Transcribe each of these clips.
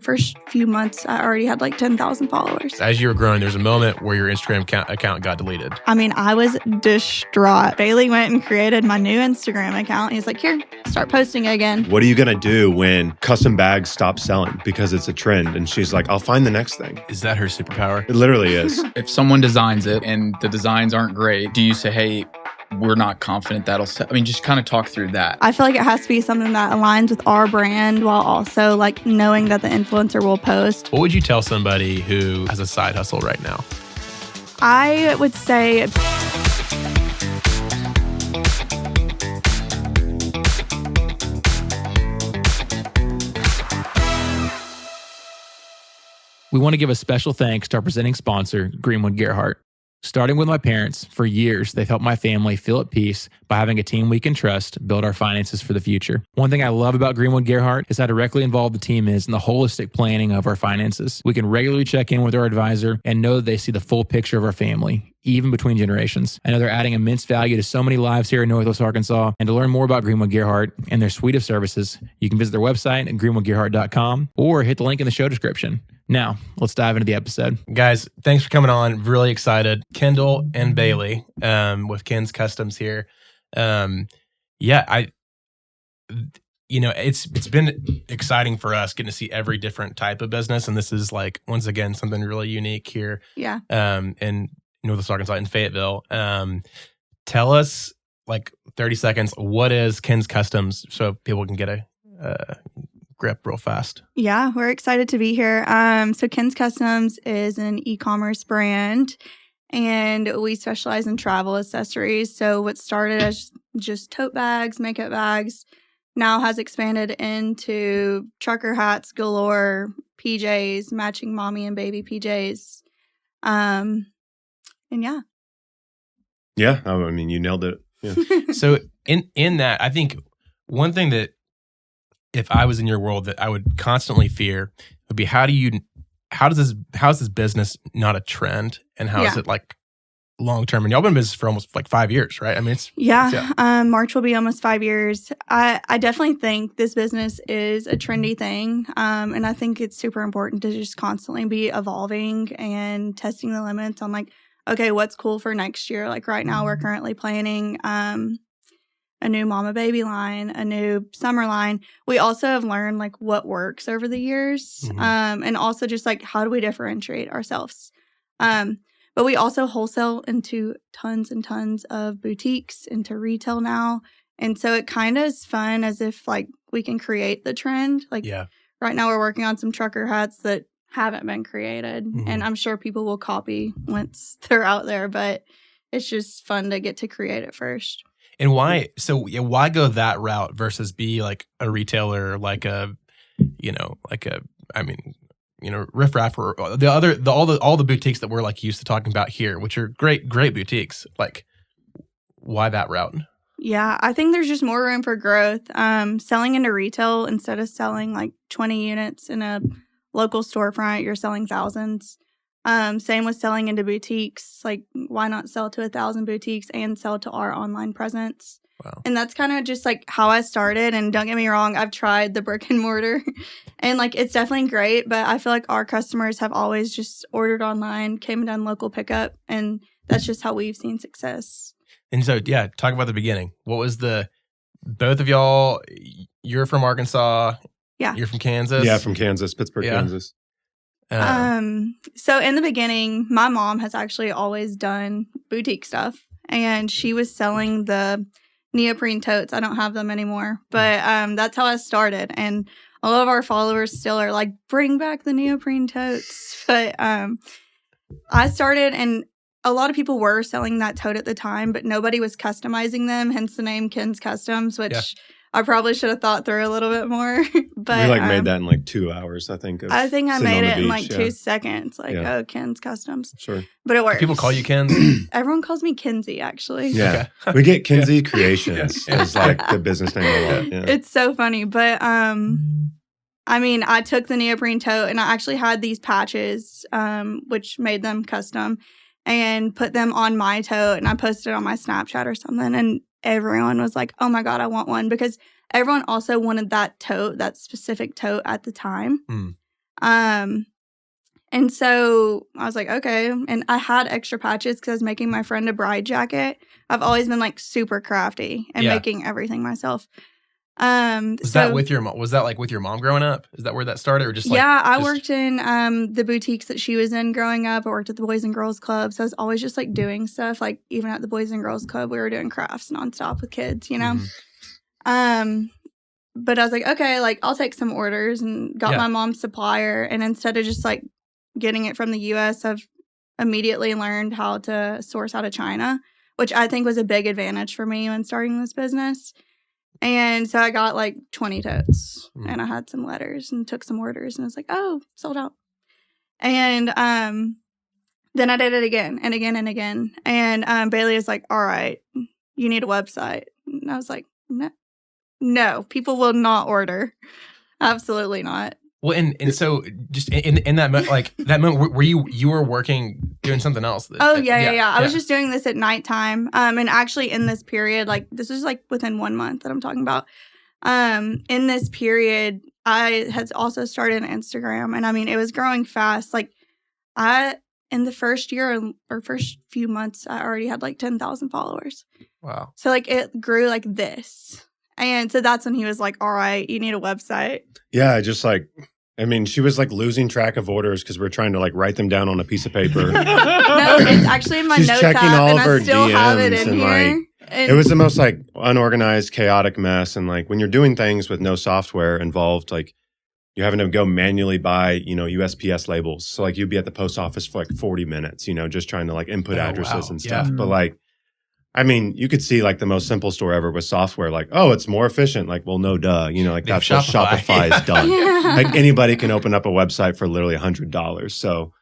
First few months, I already had like 10,000 followers. As you were growing, there's a moment where your Instagram account got deleted. I mean, I was distraught. Bailey went and created my new Instagram account. He's like, here, start posting again. What are you going to do when custom bags stop selling because it's a trend? And she's like, I'll find the next thing. Is that her superpower? It literally is. If someone designs it and the designs aren't great, do you say, hey, we're not confident that'll sell? I mean, just kind of talk through that. I feel like it has to be something that aligns with our brand while also like knowing that the influencer will post. What would you tell somebody who has a side hustle right now? I would say we want to give a special thanks to our presenting sponsor, Greenwood Gerhardt. Starting with my parents, for years, they've helped my family feel at peace by having a team we can trust build our finances for the future. One thing I love about Greenwood Gerhardt is how directly involved the team is in the holistic planning of our finances. We can regularly check in with our advisor and know that they see the full picture of our family, even between generations. I know they're adding immense value to so many lives here in Northwest Arkansas. And to learn more about Greenwood Gerhardt and their suite of services, you can visit their website at greenwoodgerhardt.com or hit the link in the show description. Now, let's dive into the episode. Guys, thanks for coming on. Really excited. Kendall and Bailey with KenzKustomz here. It's been exciting for us getting to see every different type of business. And this is like, once again, something really unique here. Yeah. In Northwest Arkansas in Fayetteville. Tell us, like 30 seconds, what is KenzKustomz so people can get a grip real fast. Yeah, we're excited to be here. So KenzKustomz is an e-commerce brand, and we specialize in travel accessories. So what started as just tote bags, makeup bags, now has expanded into trucker hats galore, PJs, matching mommy and baby PJs. And yeah. Yeah, I mean, you nailed it. Yeah. So in that, I think one thing that if I was in your world that I would constantly fear would be how is this business not a trend, and how is it like long term? And y'all been in business for almost like 5 years, right? I mean, March will be almost 5 years. I definitely think this business is a trendy thing, and I think it's super important to just constantly be evolving and testing the limits on like, okay, what's cool for next year? Like right now, we're currently planning a new mama baby line, a new summer line. We also have learned like what works over the years, and also just like how do we differentiate ourselves. But we also wholesale into tons and tons of boutiques, into retail now. And so it kind of is fun as if like we can create the trend. Like right now we're working on some trucker hats that haven't been created. And I'm sure people will copy once they're out there, but it's just fun to get to create it first. And why go that route versus be like a retailer, like Riff Raff or all the boutiques that we're like used to talking about here, which are great boutiques. Like, why that route? Yeah, I think there's just more room for growth. Selling into retail instead of selling like 20 units in a local storefront, you're selling thousands. Same with selling into boutiques. Like, why not sell to 1,000 boutiques and sell to our online presence? Wow. And that's kind of just like how I started. And don't get me wrong, I've tried the brick and mortar and like it's definitely great. But I feel like our customers have always just ordered online, came and done local pickup. And that's just how we've seen success. And so, yeah, talk about the beginning. What was both of y'all, you're from Arkansas. Yeah. You're from Kansas. Yeah, from Kansas, Pittsburgh, Kansas. So in the beginning, my mom has actually always done boutique stuff, and she was selling the neoprene totes. I don't have them anymore, but that's how I started. And a lot of our followers still are like, bring back the neoprene totes. But I started, and a lot of people were selling that tote at the time, but nobody was customizing them, hence the name KenzKustomz, which I probably should have thought through a little bit more. But we made that in like 2 hours, I think. I think I made it in like 2 seconds. Like, oh, KenzKustomz. Sure. But it works. Do people call you Kenz? Everyone calls me Kenzie, actually. Yeah. Okay. We get Kenzie Creations as like the business name a lot. Yeah. It's so funny. But I mean, I took the neoprene tote and I actually had these patches, which made them custom, and put them on my tote, and I posted it on my Snapchat or something, and everyone was like, oh my God, I want one, because everyone also wanted that tote, that specific tote at the time. And so I was like, okay. And I had extra patches because I was making my friend a bride jacket. I've always been like super crafty and making everything myself. Was that with your mom? Was that like with your mom growing up? Is that where that started, or just like? Yeah, I worked in the boutiques that she was in growing up. I worked at the Boys and Girls Club, so I was always just like doing stuff. Like even at the Boys and Girls Club, we were doing crafts nonstop with kids, you know. But I was like, okay, like I'll take some orders, and got my mom's supplier. And instead of just like getting it from the U.S., I've immediately learned how to source out of China, which I think was a big advantage for me when starting this business. And so I got like 20 totes and I had some letters and took some orders and I was like, oh, sold out. And then I did it again and again and again. And Bailey was like, all right, you need a website. And I was like, no, people will not order. Absolutely not. Well, and so just in that like that moment, were you were working doing something else? Yeah. I was just doing this at nighttime. And actually in this period, like this was like within 1 month that I'm talking about. In this period, I had also started an Instagram, and I mean it was growing fast. Like in the first year or first few months, I already had like 10,000 followers. Wow. So like it grew like this. And so that's when he was like, all right, you need a website. Yeah, just like, I mean, she was like losing track of orders because we're trying to like write them down on a piece of paper. No, it's actually in my She's notes checking app, all and of her I still have it DMs in and, here. like, And it was the most like unorganized, chaotic mess. And like when you're doing things with no software involved, like you're having to go manually buy, USPS labels. So like you'd be at the post office for like 40 minutes, just trying to like input addresses and stuff. Yeah. But like, I mean, you could see like the most simple store ever with software, like, oh, it's more efficient. Like, well, no, duh. Like that's what Shopify has done. Yeah. Like anybody can open up a website for literally $100. So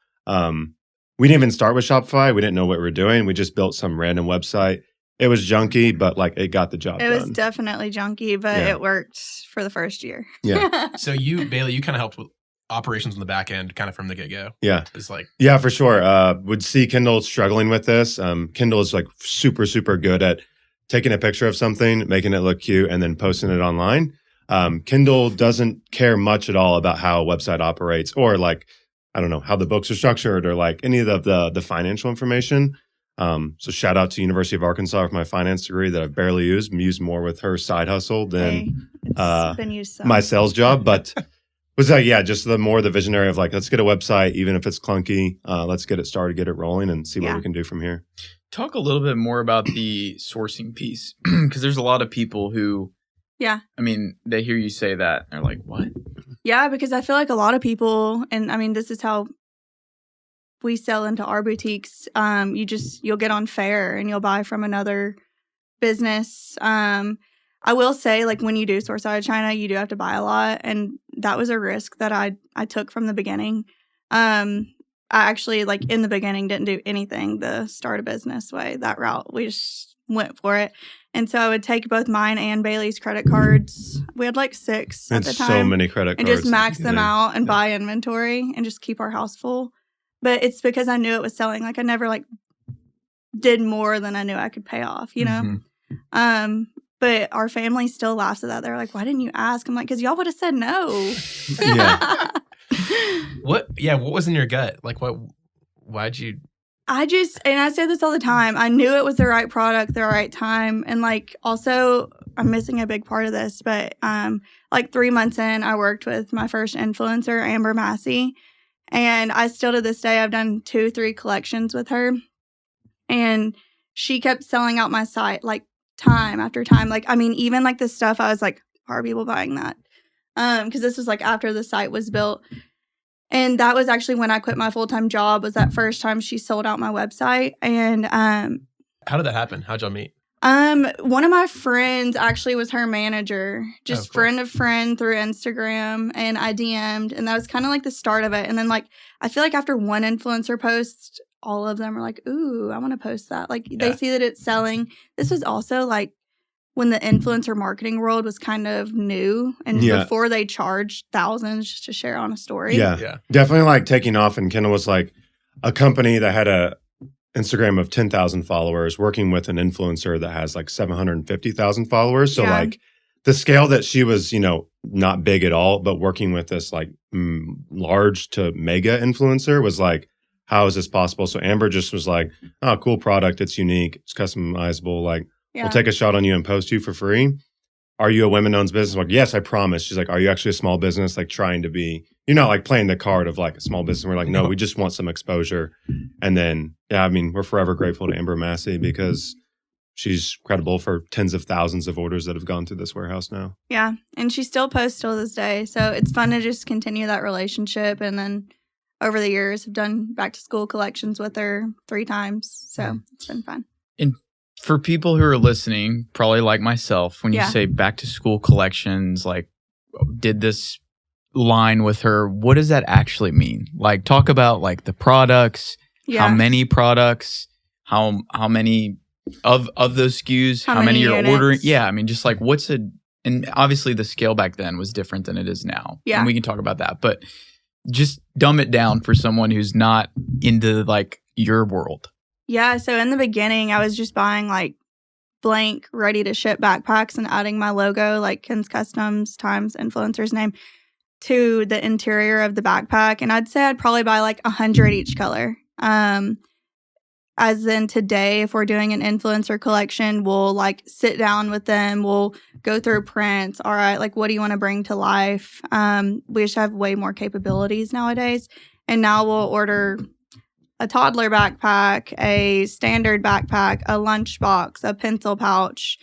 we didn't even start with Shopify. We didn't know what we were doing. We just built some random website. It was junky, but like it got the job done. It was definitely junky, but it worked for the first year. Yeah. So Bailey, you kind of helped with operations on the back end kind of from the get-go. Yeah. It's like, yeah, for sure. Would see Kendall struggling with this. Kendall is like super, super good at taking a picture of something, making it look cute, and then posting it online. Kendall doesn't care much at all about how a website operates or like, I don't know, how the books are structured or like any of the financial information. So shout out to University of Arkansas for my finance degree that I've barely used. I'm used more with her side hustle than been used so. My sales job. But was like, just the visionary of like, let's get a website, even if it's clunky. Let's get it started, get it rolling, and see what we can do from here. Talk a little bit more about the sourcing piece, because there's a lot of people who, I mean, they hear you say that, and they're like, what? Yeah, because I feel like a lot of people, and I mean, this is how we sell into our boutiques. You'll get on Fair and you'll buy from another business. I will say, like, when you do source out of China, you do have to buy a lot. And that was a risk that I took from the beginning. I actually, like, in the beginning, didn't do anything the start a business way, that route. We just went for it. And so I would take both mine and Bailey's credit cards. We had like 6 at the time. So many credit cards. And just max them out and buy inventory and just keep our house full. But it's because I knew it was selling. Like, I never, like, did more than I knew I could pay off, you know? Mm-hmm. But our family still laughs at that. They're like, why didn't you ask? I'm like, because y'all would have said no. What was in your gut? Like, why'd you? And I say this all the time. I knew it was the right product, the right time. And like, also, I'm missing a big part of this, but like 3 months in, I worked with my first influencer, Amber Massey. And I still to this day, I've done 2-3 collections with her. And she kept selling out my site like time after time. Like, I mean, even like the stuff, I was like, are people buying that? Because this was like after the site was built. And that was actually when I quit my full-time job, was that first time she sold out my website. And how did that happen? How'd y'all meet? One of my friends actually was her manager, just cool. friend of friend through Instagram, and I DM'd, and that was kind of like the start of it. And then like, I feel like after one influencer post, all of them are like, ooh, I want to post that. Like they see that it's selling. This was also like when the influencer marketing world was kind of new and before they charged thousands just to share on a story. Yeah. Definitely like taking off. And Kendall was like a company that had a Instagram of 10,000 followers working with an influencer that has like 750,000 followers. So like the scale that she was, not big at all, but working with this like large to mega influencer was like, how is this possible? So Amber just was like, oh, cool product. It's unique. It's customizable. Like, we'll take a shot on you and post you for free. Are you a women-owned business? I'm like, yes, I promise. She's like, are you actually a small business? Like trying to be, you're not like playing the card of like a small business. We're like, no, we just want some exposure. And then, we're forever grateful to Amber Massey because she's credible for tens of thousands of orders that have gone through this warehouse now. Yeah. And she still posts till this day. So it's fun to just continue that relationship. And then over the years, I've done back to school collections with her 3 times. So it's been fun. And for people who are listening, probably like myself, when you say back to school collections, like did this line with her, what does that actually mean? Like talk about like the products, how many products, how many of those SKUs, how many you're ordering. Yeah. I mean, just like and obviously the scale back then was different than it is now. Yeah. And we can talk about that, but just dumb it down for someone who's not into like your world. Yeah. So in the beginning, I was just buying like blank ready to ship backpacks and adding my logo, like KenzKustomz times influencer's name, to the interior of the backpack. And I'd say I'd probably buy like 100 each color. As in today, if we're doing an influencer collection, we'll like sit down with them. We'll go through prints. All right, like what do you want to bring to life? We just have way more capabilities nowadays. And now we'll order a toddler backpack, a standard backpack, a lunchbox, a pencil pouch,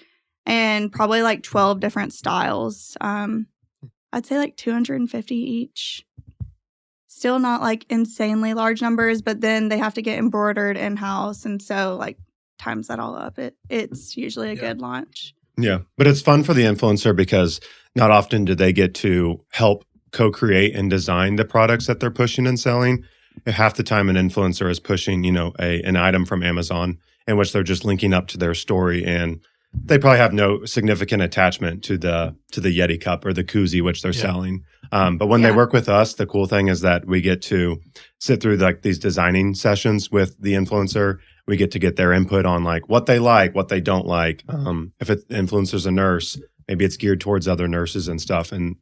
and probably like 12 different styles. I'd say like 250 each. Still not like insanely large numbers, but then they have to get embroidered in-house. And so like times that all up, it's usually a good launch. Yeah. But it's fun for the influencer because not often do they get to help co-create and design the products that they're pushing and selling. Half the time an influencer is pushing, an item from Amazon in which they're just linking up to their story, and they probably have no significant attachment to the Yeti cup or the koozie which they're selling. But when they work with us, the cool thing is that we get to sit through like these designing sessions with the influencer. We get to get their input on like what they like, what they don't like. If it influencer's a nurse, maybe it's geared towards other nurses and stuff. And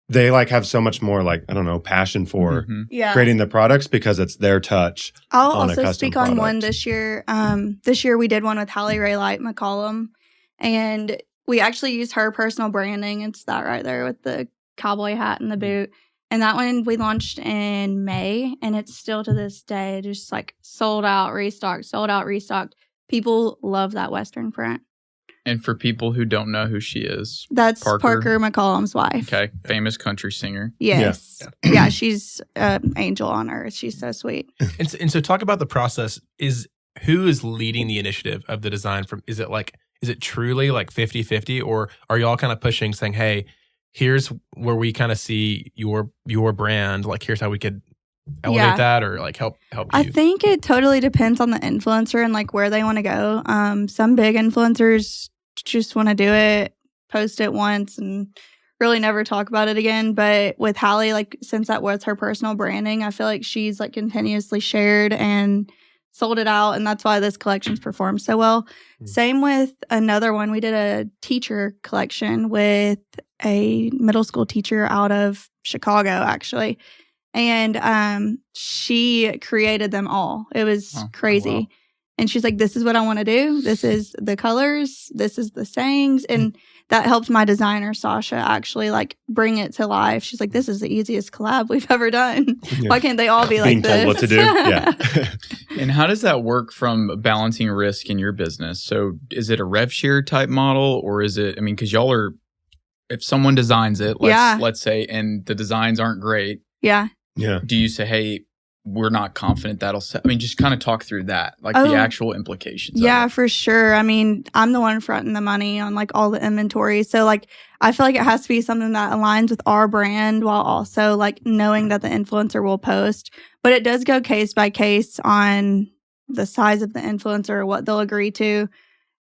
they like have so much more like, I don't know, passion for creating the products because it's their touch. I'll also speak on one this year. This year we did one with Hallie Ray Light McCollum, and we actually used her personal branding. It's that right there with the cowboy hat and the boot. And that one we launched in May, and it's still to this day just like sold out, restocked. People love that Western print. And for people who don't know who she is, that's Parker McCollum's wife. Okay, famous country singer. Yes, yeah, she's an angel on earth. She's so sweet. And so, talk about the process. Who is leading the initiative of the design? Is it truly like 50-50, or are y'all kind of pushing, saying, "Hey, here's where we kind of see your brand. Like, here's how we could elevate that, or like help you"? I think it totally depends on the influencer and like where they want to go. Some big influencers just want to do it, post it once, and really never talk about it again. But with Hallie, like since that was her personal branding, I feel like she's like continuously shared and sold it out, and that's why this collection's performed so well. Same with another one. We did a teacher collection with a middle school teacher out of Chicago, actually. And she created them all. It was crazy. Oh, wow. And she's like, this is what I want to do. This is the colors. This is the sayings. And that helped my designer, Sasha, actually like bring it to life. She's like, this is the easiest collab we've ever done. Yeah. Why can't they all be like this? Being told what to do. Yeah. And how does that work from balancing risk in your business? So is it a rev share type model, or is it, because y'all are, if someone designs it, let's say, and the designs aren't great. Yeah. Do you say, hey, we're not confident that'll sell? Just kind of talk through that, like the actual implications. Yeah, for sure. I'm the one fronting the money on like all the inventory. So like, I feel like it has to be something that aligns with our brand while also like knowing that the influencer will post. But it does go case by case on the size of the influencer or what they'll agree to.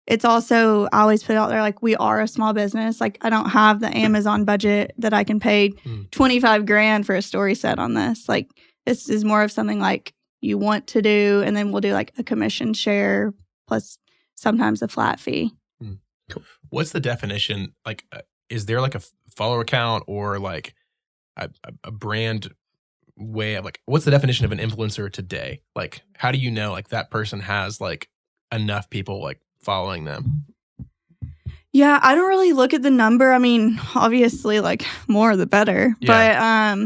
It's also, I always put out there, like, we are a small business. Like, I don't have the Amazon budget that I can pay $25,000 for a story set on this. Like, this is more of something like you want to do, and then we'll do like a commission share plus sometimes a flat fee. Cool. What's the definition? Like, is there like a follower count or like a brand way of like, what's the definition of an influencer today? Like, how do you know like that person has like enough people like following them? Yeah, I don't really look at the number. I mean, obviously, like more the better, but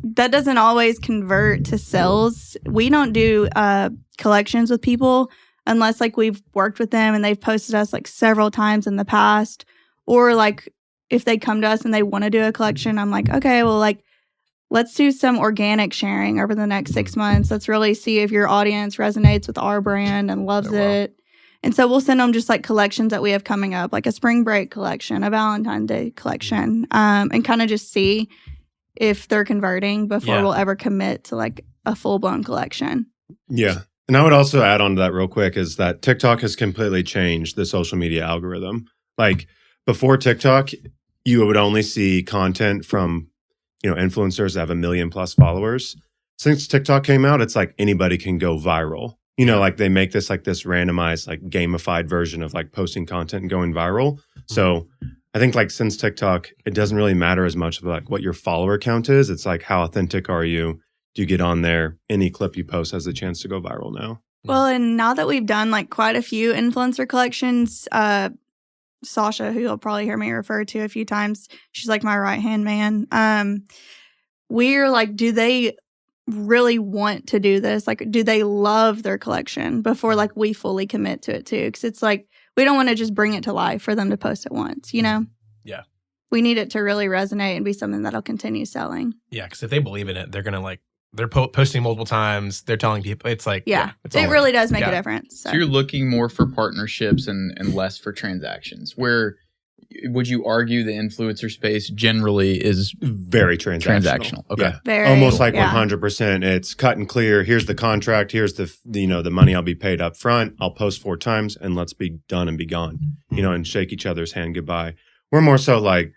that doesn't always convert to sales. We don't do collections with people unless like we've worked with them and they've posted us like several times in the past, or like if they come to us and they want to do a collection, I'm like, okay, well, like let's do some organic sharing over the next 6 months. Let's really see if your audience resonates with our brand and loves it. And so we'll send them just like collections that we have coming up, like a spring break collection, a Valentine's Day collection, and kind of just see if they're converting before we'll ever commit to like a full-blown collection. Yeah. And I would also add on to that real quick is that TikTok has completely changed the social media algorithm. Like before TikTok, you would only see content from, influencers that have 1 million plus followers. Since TikTok came out, it's like anybody can go viral. Like they make this randomized, like gamified version of like posting content and going viral. So I think like since TikTok, it doesn't really matter as much of like what your follower count is. It's like, how authentic are you? Do you get on there? Any clip you post has a chance to go viral now. Well, and now that we've done like quite a few influencer collections, Sasha, who you'll probably hear me refer to a few times, she's like my right-hand man. We're like, do they really want to do this? Like, do they love their collection before like we fully commit to it too? Because it's like, we don't want to just bring it to life for them to post it once, Yeah. We need it to really resonate and be something that'll continue selling. Yeah, because if they believe in it, they're going to like, they're posting multiple times. They're telling people, it's like, it really does make a difference. So you're looking more for partnerships and less for transactions. Where would you argue the influencer space generally is very transactional? Okay, very, almost like 100%. It's cut and clear. Here's the contract. Here's the the money I'll be paid up front. I'll post 4 times and let's be done and be gone. And shake each other's hand goodbye. We're more so like,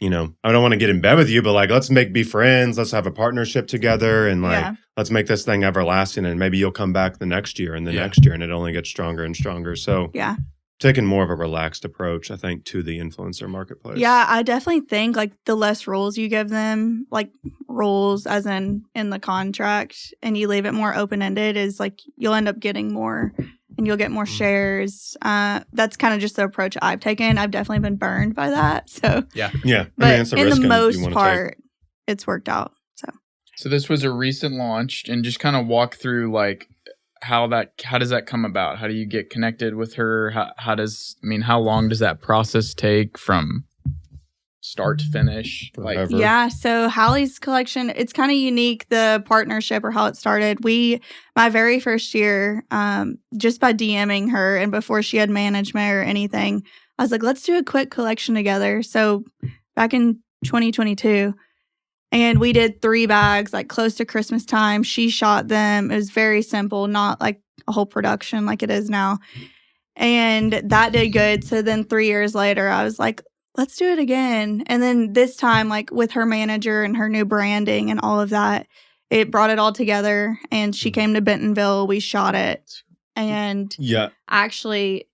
I don't want to get in bed with you, but like, let's be friends. Let's have a partnership together and like, let's make this thing everlasting. And maybe you'll come back the next year and the next year and it only gets stronger and stronger. So taking more of a relaxed approach, I think, to the influencer marketplace. Yeah, I definitely think like the less rules you give them, like rules as in the contract, and you leave it more open-ended, is like you'll end up getting more and you'll get more shares. That's kind of just the approach I've taken. I've definitely been burned by that. So yeah. But in the most part, it's worked out. So this was a recent launch, and just kind of walk through like how does that come about? How do you get connected with her? How long does that process take from start to finish? So Hallie's collection, it's kind of unique, the partnership or how it started. My very first year, just by DMing her and before she had management or anything, I was like, let's do a quick collection together. So back in 2022, and we did 3 bags, like close to Christmas time. She shot them. It was very simple, not like a whole production like it is now. And that did good. So then 3 years later, I was like, let's do it again. And then this time, like with her manager and her new branding and all of that, it brought it all together. And she came to Bentonville. We shot it. And actually,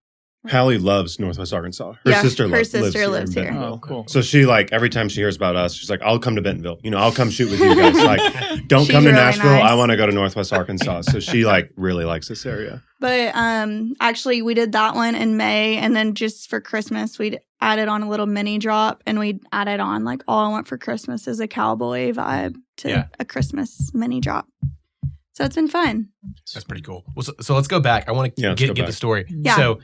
Hallie loves Northwest Arkansas. Her sister lives here. Oh, cool. So she like every time she hears about us, she's like, "I'll come to Bentonville. I'll come shoot with you guys. Like, don't come to Nashville. Nice. I want to go to Northwest Arkansas." So she like really likes this area. But actually, we did that one in May, and then just for Christmas, we added on a little mini drop, and we added on like all I want for Christmas is a cowboy vibe to a Christmas mini drop. So it's been fun. That's pretty cool. Well, so let's go back. I want to get the story. Yeah. So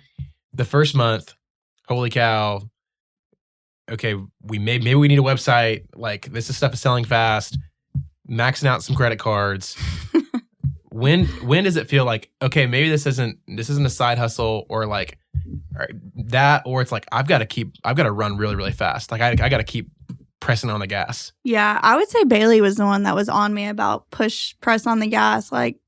the first month, holy cow. Okay, maybe we need a website. Like this stuff is selling fast. Maxing out some credit cards. When does it feel like, okay, maybe this isn't a side hustle or like that, or it's like I've got to run really, really fast. Like I got to keep pressing on the gas. Yeah, I would say Bailey was the one that was on me about press on the gas. Like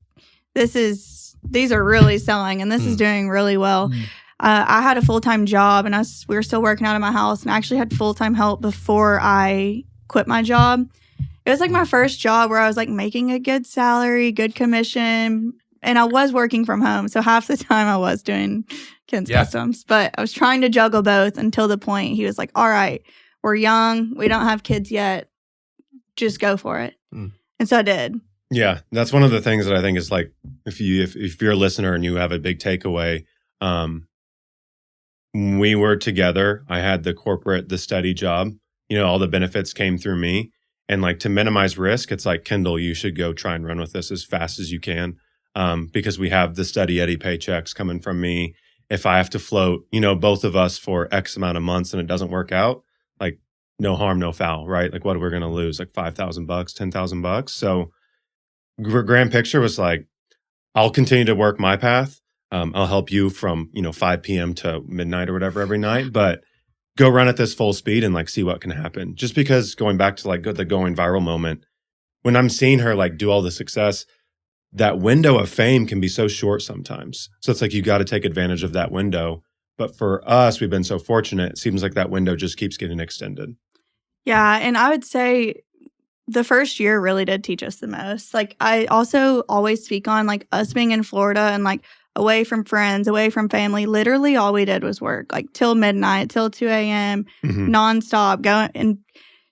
these are really selling and this is doing really well. I had a full-time job and we were still working out of my house, and I actually had full-time help before I quit my job. It was like my first job where I was like making a good salary, good commission, and I was working from home. So half the time I was doing KenzKustomz, but I was trying to juggle both until the point he was like, all right, we're young. We don't have kids yet. Just go for it. And so I did. Yeah. That's one of the things that I think is like, if you're a listener and you have a big takeaway, when we were together, I had the steady job, all the benefits came through me. And like to minimize risk, it's like, Kendall, you should go try and run with this as fast as you can. Because we have the steady Eddie paychecks coming from me. If I have to float, both of us for X amount of months and it doesn't work out, like no harm, no foul, right? Like what are we going to lose? Like $5,000, $10,000. So grand picture was like, I'll continue to work my path. I'll help you from, 5 p.m. to midnight or whatever every night, but go run at this full speed and like see what can happen. Just because going back to like the going viral moment, when I'm seeing her like do all the success, that window of fame can be so short sometimes. So it's like, you got to take advantage of that window. But for us, we've been so fortunate. It seems like that window just keeps getting extended. Yeah. And I would say the first year really did teach us the most. Like I also always speak on like us being in Florida and like away from friends, away from family. Literally all we did was work like till midnight, till 2 a.m. Nonstop going. And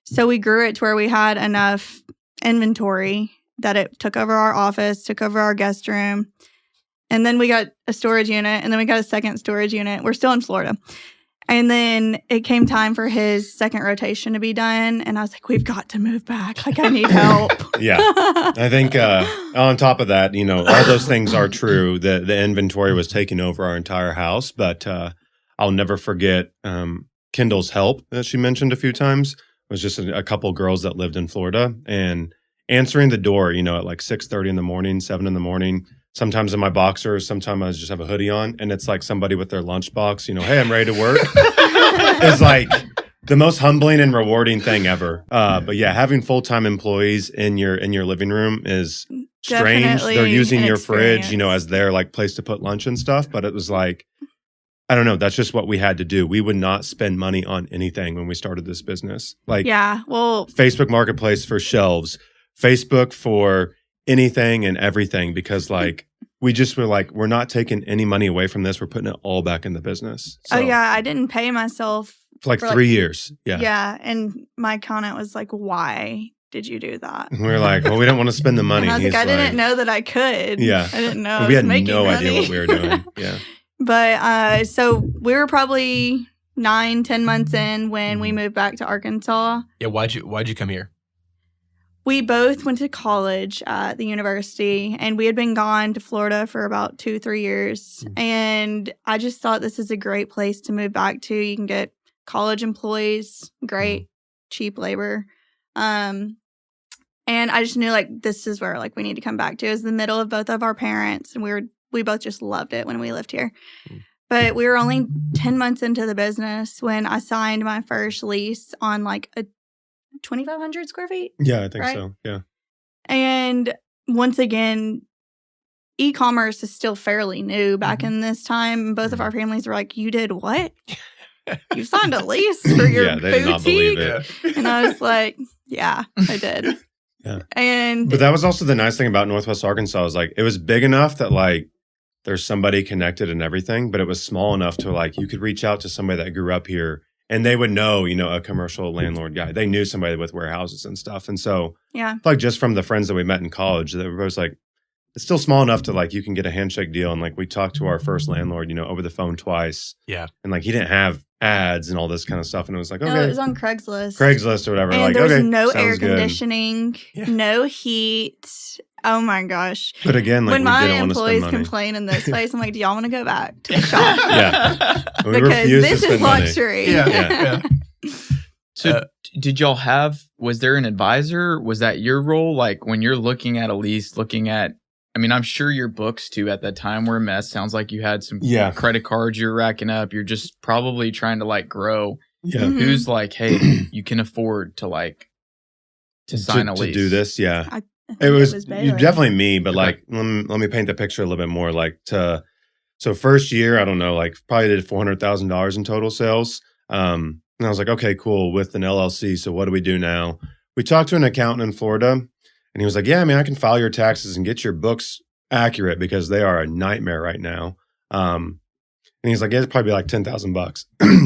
so we grew it to where we had enough inventory that it took over our office, took over our guest room. And then we got a storage unit, and then we got a second storage unit. We're still in Florida. And then it came time for his second rotation to be done. And I was like, we've got to move back. Like, I need help. Yeah. I think on top of that, all those things are true. The inventory was taking over our entire house. But I'll never forget Kendall's help that she mentioned a few times. It was just a couple girls that lived in Florida. And answering the door, at like 6:30 in the morning, 7 in the morning, sometimes in my boxers, sometimes I just have a hoodie on, and it's like somebody with their lunchbox, hey, I'm ready to work. It's like the most humbling and rewarding thing ever. But yeah, having full-time employees in your living room is strange. Definitely They're using your experience. fridge, as their like place to put lunch and stuff. But it was like, I don't know. That's just what we had to do. We would not spend money on anything when we started this business. Like, yeah, well, Facebook Marketplace for shelves, Facebook for anything and everything, because like we just were like, we're not taking any money away from this. We're putting it all back in the business. So, oh yeah, I didn't pay myself for like 3 years. Yeah. Yeah. And my comment was like, why did you do that? And we were like, well, we don't want to spend the money. And I was He's like, I didn't know that I could. Yeah. I didn't know. We I had was making no money. idea what we were doing. Yeah. But so we were probably 9-10 months in when we moved back to Arkansas. Yeah, why'd you come here? We both went to college at the university, and we had been gone to Florida for about 2-3 years. And I just thought this is a great place to move back to. You can get college employees, great, cheap labor. And I just knew like this is where like we need to come back to. It was the middle of both of our parents, and we both just loved it when we lived here. But we were only 10 months into the business when I signed my first lease on like a 2,500 square feet. Yeah, I think right? so. Yeah. And once again, e-commerce is still fairly new back in this time. Both of our families were like, you did what? You signed a lease for your Yeah, they did not believe boutique? it. And I was like, yeah, I did. Yeah. And But that was also the nice thing about Northwest Arkansas was like, it was big enough that like there's somebody connected and everything, but it was small enough to like, you could reach out to somebody that grew up here and they would know, a commercial landlord guy. They knew somebody with warehouses and stuff. And so yeah, like just from the friends that we met in college, they were both like, it's still small enough to like, you can get a handshake deal. And like, we talked to our first landlord, over the phone twice. Yeah. And like, he didn't have ads and all this kind of stuff. And it was like, okay. no, it was on Craigslist. Craigslist or whatever. And like, there was okay, no air sounds good. conditioning, no heat. Oh my gosh. But again, like when we my didn't want to spend employees money. complain in this place, I'm like, do y'all want to go back to the shop? Yeah. We Because refused to this spend is money. luxury. Yeah. So did y'all was there an advisor? Was that your role? Like when you're looking at a lease, I'm sure your books too at that time were a mess. Sounds like you had some credit cards you're racking up. You're just probably trying to like grow. Yeah. Mhm. Who's like, hey, you can afford to like to sign a lease. To do this, yeah. I think It was Baylor. definitely me, but Okay. like let me paint the picture a little bit more. Like so first year, I don't know, like probably did $400,000 in total sales. And I was like, okay, cool, with an LLC. So what do we do now? We talked to an accountant in Florida, and he was like, yeah, I can file your taxes and get your books accurate because they are a nightmare right now. And he's like, it'd probably be like $10,000.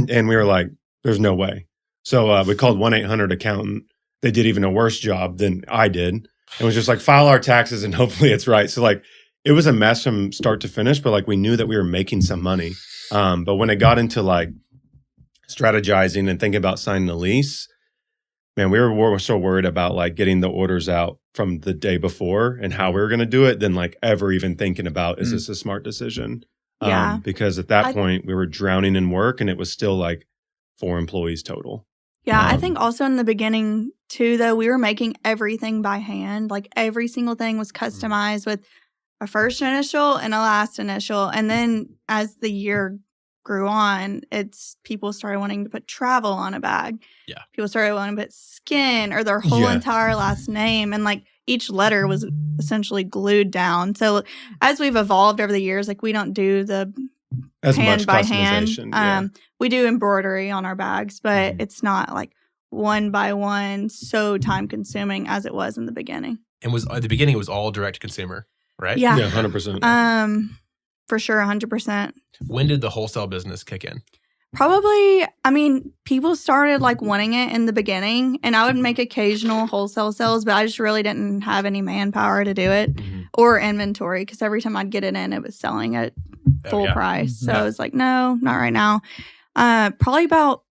And we were like, there's no way. So we called 1-800-accountant. They did even a worse job than I did. It was just like, file our taxes and hopefully it's right. So like, it was a mess from start to finish, but like we knew that we were making some money. But when it got into like strategizing and thinking about signing a lease, man, we were so worried about like getting the orders out from the day before and how we were going to do it than like ever even thinking about, is this a smart decision? Yeah. Because at that point we were drowning in work and it was still like 4 employees total. Yeah, I think also in the beginning too, though, we were making everything by hand. Like every single thing was customized with a first initial and a last initial. And then as the year grew on, people started wanting to put travel on a bag. Yeah. People started wanting to put skin or their whole entire last name. And like each letter was essentially glued down. So as we've evolved over the years, like we don't do the As hand much by customization. hand. We do embroidery on our bags, but it's not like one by one so time consuming as it was in the beginning. And was at the beginning, it was all direct to consumer, right? Yeah. Yeah, 100%. For sure, 100%. When did the wholesale business kick in? Probably, I mean, people started like wanting it in the beginning, and I would make occasional wholesale sales, but I just really didn't have any manpower to do it or inventory because every time I'd get it in, it was selling at full price. So I was like, no, not right now. Probably about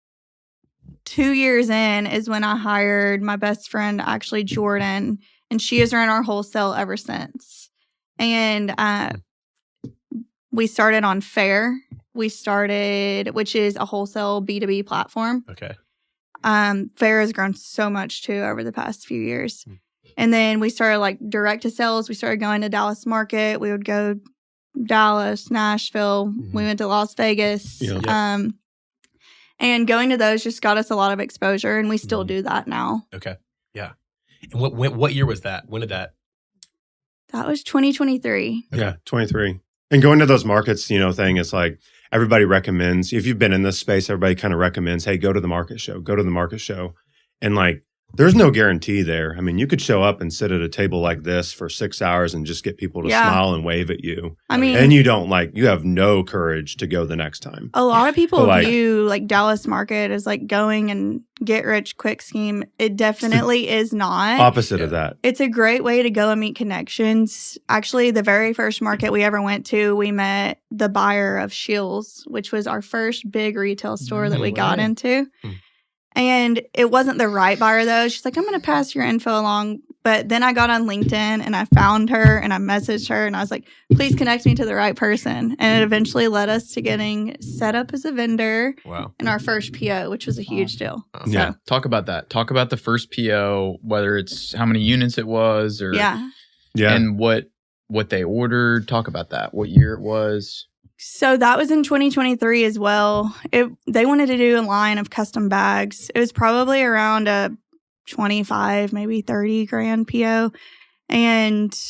2 years in is when I hired my best friend, actually Jordan, and she has run our wholesale ever since. And we started on Fair. Which is a wholesale B2B platform. Okay. Fair has grown so much too over the past few years. And then we started like direct to sales. We started going to Dallas market. We would go Dallas, Nashville. We went to Las Vegas. And going to those just got us a lot of exposure, and we still do that now. Okay. Yeah. And what year was that? When did that? That was 2023. Okay. Yeah, 23. And going to those markets, thing is like everybody recommends, if you've been in this space, everybody kind of recommends, hey, go to the market show. And like, there's no guarantee there. I mean, you could show up and sit at a table like this for 6 hours and just get people to smile and wave at you. I mean, and you have no courage to go the next time. A lot of people view like Dallas market as like going and get rich quick scheme. It definitely is not. Opposite of that. It's a great way to go and meet connections. Actually, the very first market we ever went to, we met the Beyer of Shields, which was our first big retail store that we got into. And it wasn't the right buyer, though. She's like, I'm going to pass your info along. But then I got on LinkedIn and I found her and I messaged her and I was like, please connect me to the right person. And it eventually led us to getting set up as a vendor in our first PO, which was a huge deal. Yeah. Talk about that. Talk about the first PO, whether it's how many units it was or and what they ordered. Talk about that. What year it was. So that was in 2023 as well. They wanted to do a line of custom bags. It was probably around a 25, maybe 30 grand PO. And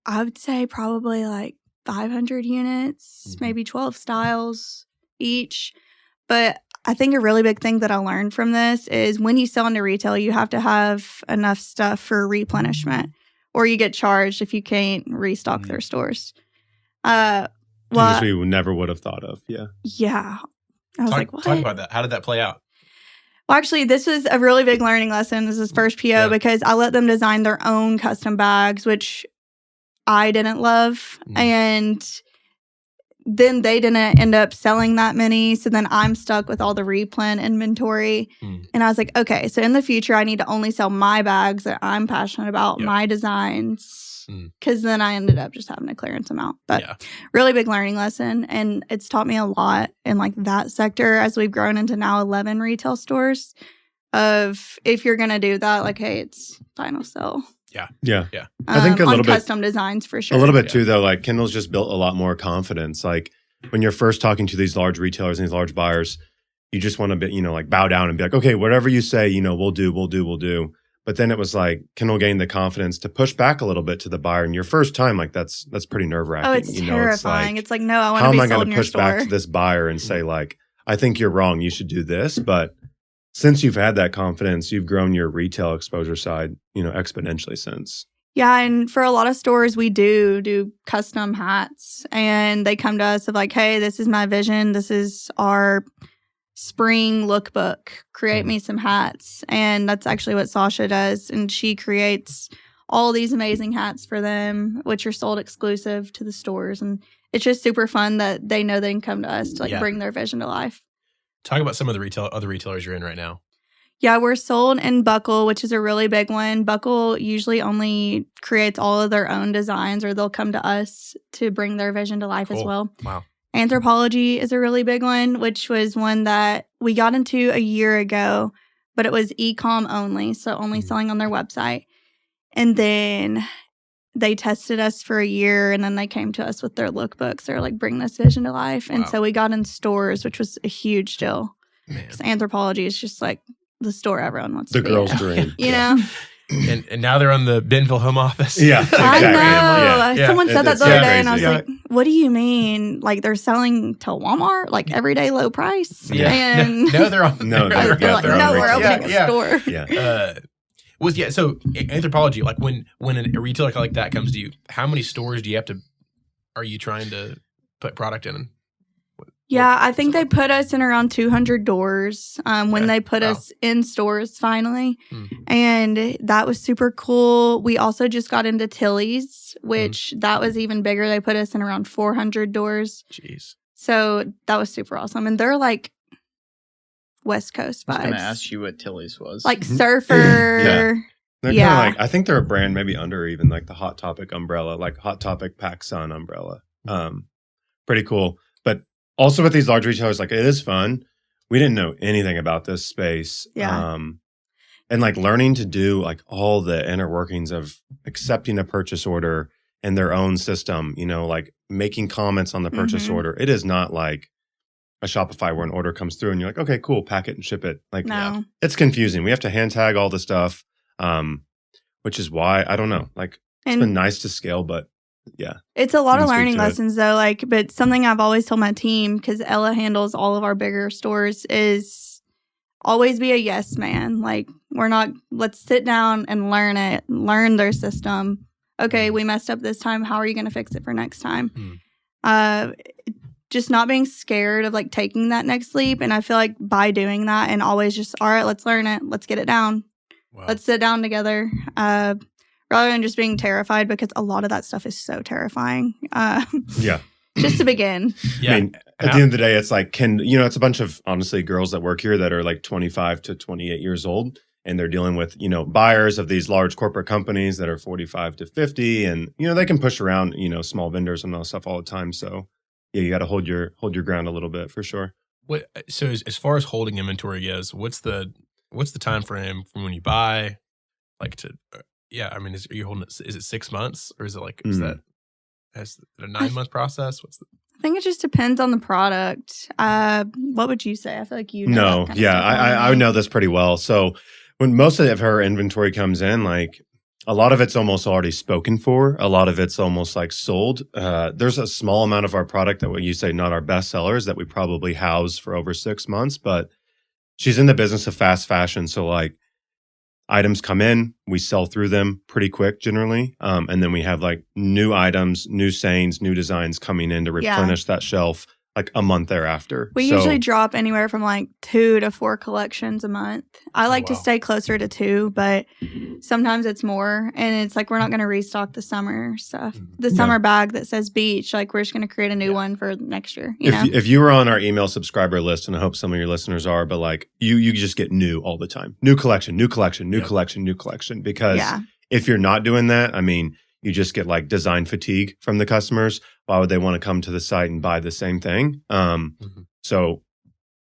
I would say probably like 500 units, maybe 12 styles each. But I think a really big thing that I learned from this is when you sell into retail, you have to have enough stuff for replenishment or you get charged if you can't restock their stores. Which we never would have thought of. Yeah. Yeah. I was like, what? Talk about that. How did that play out? Well, actually, this was a really big learning lesson. This is first PO because I let them design their own custom bags, which I didn't love. And then they didn't end up selling that many. So then I'm stuck with all the replen inventory. And I was like, okay, so in the future, I need to only sell my bags that I'm passionate about, my designs. Because then I ended up just having to clearance them out. But really big learning lesson. And it's taught me a lot in like that sector as we've grown into now 11 retail stores of if you're going to do that, like, hey, it's final sell. Yeah. I think a little bit custom designs for sure. A little bit too, though. Like Kendall's just built a lot more confidence. Like when you're first talking to these large retailers and these large buyers, you just want to be, like bow down and be like, okay, whatever you say, we'll do. But then it was like Kendall gained the confidence to push back a little bit to the buyer. And your first time, like that's pretty nerve wracking. Oh, it's terrifying. It's like, no, I want how to be am I sold going in to your push back store? to this buyer and say like, I think you're wrong. You should do this. But since you've had that confidence, you've grown your retail exposure side, exponentially since. Yeah, and for a lot of stores, we do custom hats, and they come to us of like, hey, this is my vision. This is our spring lookbook. Create me some hats. And that's actually what Sasha does. And she creates all these amazing hats for them, which are sold exclusive to the stores. And it's just super fun that they know they can come to us to like bring their vision to life. Talk about some of the other retailers you're in right now. Yeah, we're sold in Buckle, which is a really big one. Buckle usually only creates all of their own designs, or they'll come to us to bring their vision to life as well. Wow. Anthropologie is a really big one, which was one that we got into a year ago, but it was e-com only, so only selling on their website. And then they tested us for a year, and then they came to us with their lookbooks. They're like, bring this vision to life. And so we got in stores, which was a huge deal. Because Anthropologie is just like the store everyone wants to be. The girl's dream. You know? And now they're on the Bentonville home office. Yeah, exactly. I know. Yeah. Someone said that the other day, and I was crazy. like, what do you mean? Like, they're selling to Walmart? Like, everyday low price? Yeah. And No, they're on. No, they're they're like, on no, we're retail. opening a store. Yeah. So Anthropologie, like when a retailer like that comes to you, how many stores are you trying to put product in? Yeah, I think they put us in around 200 doors when they put us in stores finally. And that was super cool. We also just got into Tilly's, which that was even bigger. They put us in around 400 doors. Jeez. So that was super awesome. And they're like West Coast vibes. I was going to ask you what Tilly's was. Like surfer. They're kind Yeah. of like, I think they're a brand maybe under even like the Hot Topic umbrella, like Hot Topic PacSun umbrella. Pretty cool. But also with these large retailers, like it is fun. We didn't know anything about this space. Yeah. And like learning to do like all the inner workings of accepting a purchase order in their own system, you know, like making comments on the purchase order. It is not like a Shopify where an order comes through and you're like, okay, cool, pack it and ship it. Like, No. it's confusing. We have to hand tag all the stuff, which is why, I don't know, like it's been nice to scale, but yeah. It's a lot of Can speak learning to it. lessons though, like, but something I've always told my team, because Ella handles all of our bigger stores, is always be a yes man. Like, let's sit down and learn it, learn their system. Okay, we messed up this time. How are you going to fix it for next time? Just not being scared of like taking that next leap. And I feel like by doing that and always just, all right, let's learn it. Let's get it down. Wow. Let's sit down together. Rather than just being terrified, because a lot of that stuff is so terrifying. Yeah. Just to begin. Yeah. I mean, at the end of the day, it's like, it's a bunch of, honestly, girls that work here that are like 25 to 28 years old. And they're dealing with, buyers of these large corporate companies that are 45 to 50. And, they can push around, small vendors and all stuff all the time. So, yeah, you got to hold your ground a little bit for sure. So as far as holding inventory goes, what's the time frame from when you buy, like to, are you holding it? Is it 6 months or is it like, is it a 9-month process? I think it just depends on the product. What would you say? I feel like you know. No, that kind of yeah, stuff. I know this pretty well. So when most of her inventory comes in, like a lot of it's almost already spoken for. A lot of it's almost like sold. There's a small amount of our product that you say not our best sellers that we probably house for over 6 months, but she's in the business of fast fashion. So like items come in, we sell through them pretty quick generally. And then we have like new items, new sayings, new designs coming in to replenish that shelf like a month thereafter. We usually drop anywhere from like 2 to 4 collections a month. I like to stay closer to 2, but sometimes it's more. And it's like, we're not going to restock the summer stuff. The summer bag that says beach, like we're just going to create a new one for next year. If you were on our email subscriber list, and I hope some of your listeners are, but like you just get new all the time. New collection, new collection, new collection, new collection. Because if you're not doing that, I mean, you just get like design fatigue from the customers. Why would they want to come to the site and buy the same thing? So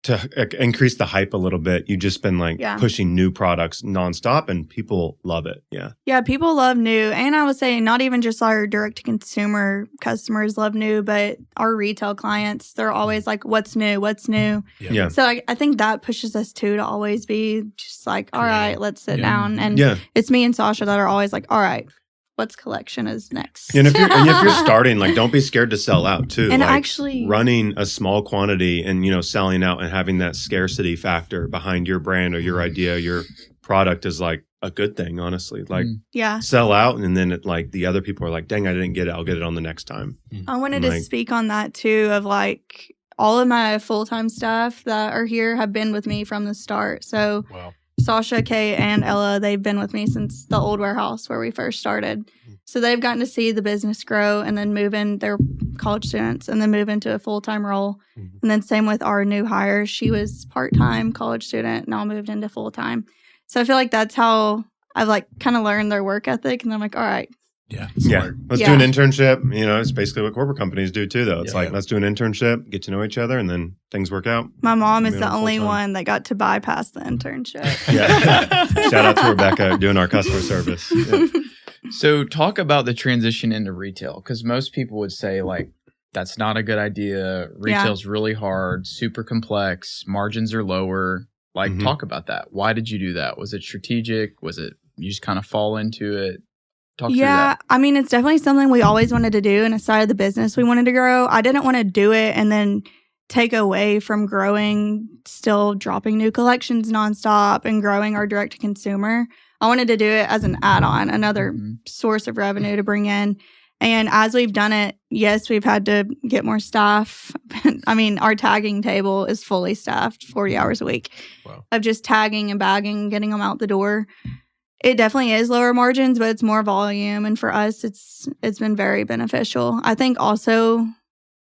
to increase the hype a little bit, you've just been like pushing new products nonstop and people love it. Yeah. Yeah. People love new. And I would say not even just our direct to consumer customers love new, but our retail clients, they're always like, what's new? What's new? Yeah. So I think that pushes us too to always be just like, all right, let's sit down. And it's me and Sasha that are always like, all right, what's collection is next. And if you're starting, like, don't be scared to sell out too. And like, actually running a small quantity and, selling out and having that scarcity factor behind your brand or your idea, your product is like a good thing, honestly. Like Yeah. sell out, and then like the other people are like, dang, I didn't get it. I'll get it on the next time. I wanted to speak on that too, of like all of my full-time staff that are here have been with me from the start. So Wow. Sasha, Kay, and Ella, they've been with me since the old warehouse where we first started. So they've gotten to see the business grow and then move in. They're college students and then move into a full-time role. And then same with our new hire. She was part-time college student, now moved into full-time. So I feel like that's how I've like kind of learned their work ethic. And I'm like, all right. Yeah. Yeah. Let's do an internship. You know, it's basically what corporate companies do too, though. It's let's do an internship, get to know each other, and then things work out. My mom is the only one that got to bypass the internship. Yeah. Shout out to Rebecca doing our customer service. Yeah. So talk about the transition into retail, because most people would say like, that's not a good idea. Retail's really hard, super complex, margins are lower. Like, talk about that. Why did you do that? Was it strategic? Was it you just kind of fall into it? Talk through that. I mean, it's definitely something we always wanted to do, and a side of the business we wanted to grow. I didn't want to do it and then take away from growing, still dropping new collections nonstop and growing our direct to consumer. I wanted to do it as an add-on, another source of revenue to bring in. And as we've done it, yes, we've had to get more staff. I mean, our tagging table is fully staffed 40 hours a week of just tagging and bagging and getting them out the door. It definitely is lower margins, but it's more volume. And for us, it's been very beneficial. I think also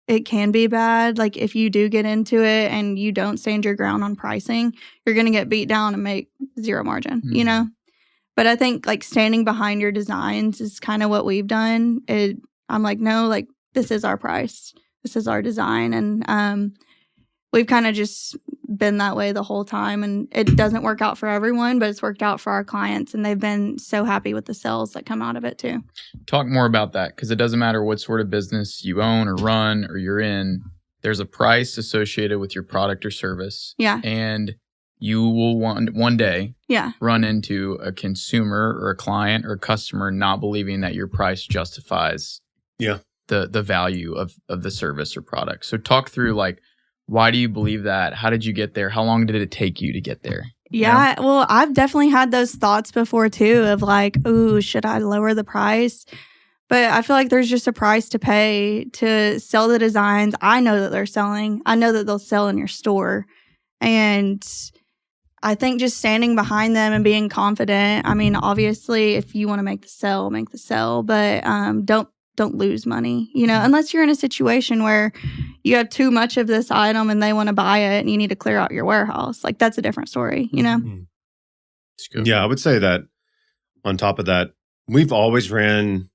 it can be bad. Like if you do get into it and you don't stand your ground on pricing, you're going to get beat down and make zero margin, you know? But I think like standing behind your designs is kind of what we've done. I'm like, no, like this is our price. This is our design. And we've kind of just been that way the whole time. And it doesn't work out for everyone, but it's worked out for our clients. And they've been so happy with the sales that come out of it too. Talk more about that, because it doesn't matter what sort of business you own or run or you're in. There's a price associated with your product or service. Yeah. And you will one day run into a consumer or a client or a customer not believing that your price justifies the value of the service or product. So talk through like, why do you believe that? How did you get there? How long did it take you to get there? Yeah, well, I've definitely had those thoughts before too of like, ooh, should I lower the price? But I feel like there's just a price to pay to sell the designs I know that they're selling. I know that they'll sell in your store. And I think just standing behind them and being confident. I mean, obviously, if you want to make the sell, make the sell, but don't lose money, you know, unless you're in a situation where you have too much of this item and they want to buy it and you need to clear out your warehouse. Like that's a different story, you know? Yeah, I would say that on top of that, we've always ran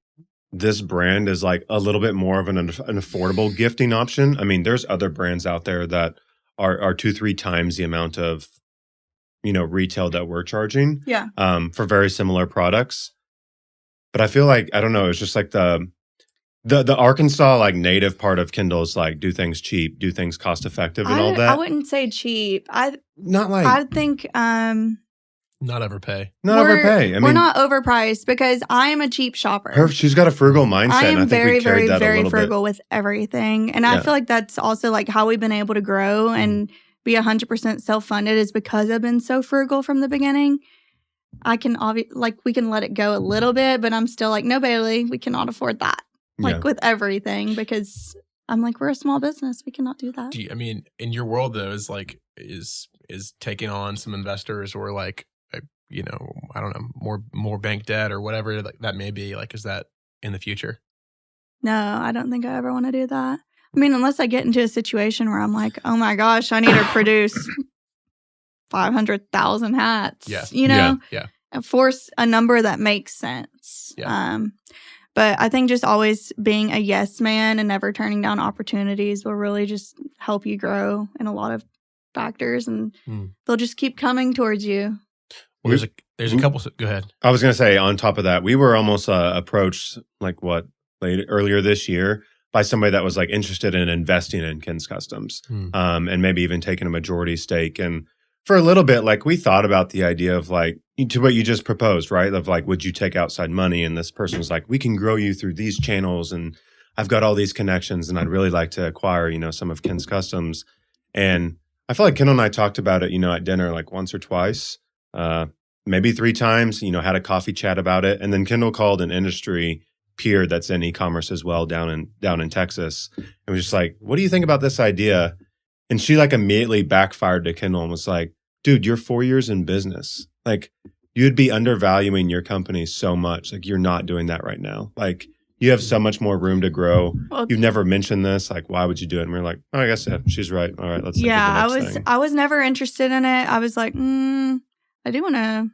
this brand as like a little bit more of an affordable gifting option. I mean, there's other brands out there that are 2-3 times the amount of, you know, retail that we're charging for very similar products. But I feel like, I don't know, it's just like the Arkansas like native part of Kendall is like do things cheap, do things cost effective and all that. I wouldn't say cheap. I think not overpay. Not overpay. I mean, we're not overpriced because I am a cheap shopper. She's got a frugal mindset. I am very, very, that very frugal with everything. And I feel like that's also like how we've been able to grow and be 100% self-funded is because I've been so frugal from the beginning. I can we can let it go a little bit, but I'm still like, no, Bailey, we cannot afford that. Like with everything, because I'm like, we're a small business. We cannot do that. I mean, in your world though, is taking on some investors or like, you know, I don't know, more bank debt or whatever that may be, like, is that in the future? No, I don't think I ever want to do that. I mean, unless I get into a situation where I'm like, oh my gosh, I need to produce 500,000 hats. Yeah. You know? Yeah. And force a number that makes sense. Yeah. But I think just always being a yes man and never turning down opportunities will really just help you grow in a lot of factors, and they'll just keep coming towards you. Well, there's a couple. Go ahead. I was going to say, on top of that, we were almost approached earlier this year by somebody that was like interested in investing in KenzKustomz, and maybe even taking a majority stake. And for a little bit, like we thought about the idea of like to what you just proposed, right? Of like, would you take outside money? And this person was like, we can grow you through these channels, and I've got all these connections, and I'd really like to acquire, you know, some of KenzKustomz. And I feel like Kendall and I talked about it, you know, at dinner like once or twice. maybe 3 times, had a coffee chat about it. And then Kendall called an industry peer that's in e-commerce as well down in Texas. And was just like, what do you think about this idea? And she like immediately backfired to Kendall and was like, dude, you're 4 years in business. Like, you'd be undervaluing your company so much. Like, you're not doing that right now. Like, you have so much more room to grow. Well, you've never mentioned this. Like, why would you do it? And we're like, oh, I guess she's right. All right, let's think of the next thing. I was never interested in it. I was like, I do want to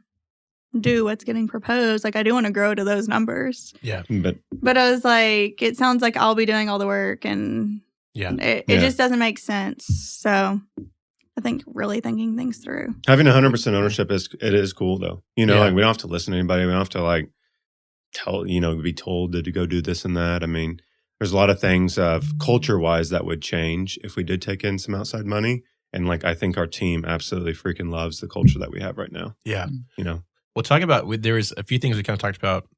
do what's getting proposed. Like, I do want to grow to those numbers. Yeah. But I was like, it sounds like I'll be doing all the work, and it just doesn't make sense. So I think really thinking things through. Having 100% ownership is cool though. Like, we don't have to listen to anybody. We don't have to like be told to go do this and that. I mean, there's a lot of things culture wise that would change if we did take in some outside money. And like, I think our team absolutely freaking loves the culture that we have right now. Yeah. We'll talk about, there was a few things we kind of talked about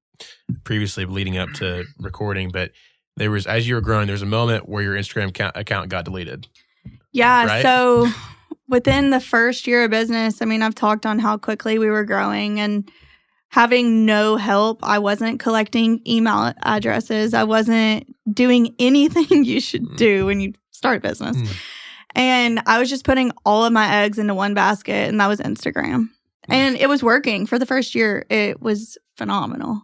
previously leading up to recording, but there was, as you were growing, there was a moment where your Instagram account got deleted. Yeah. Right? So within the first year of business, I mean, I've talked on how quickly we were growing and having no help. I wasn't collecting email addresses. I wasn't doing anything you should do when you start a business. And I was just putting all of my eggs into one basket, and that was Instagram. And it was working for the first year. It was phenomenal.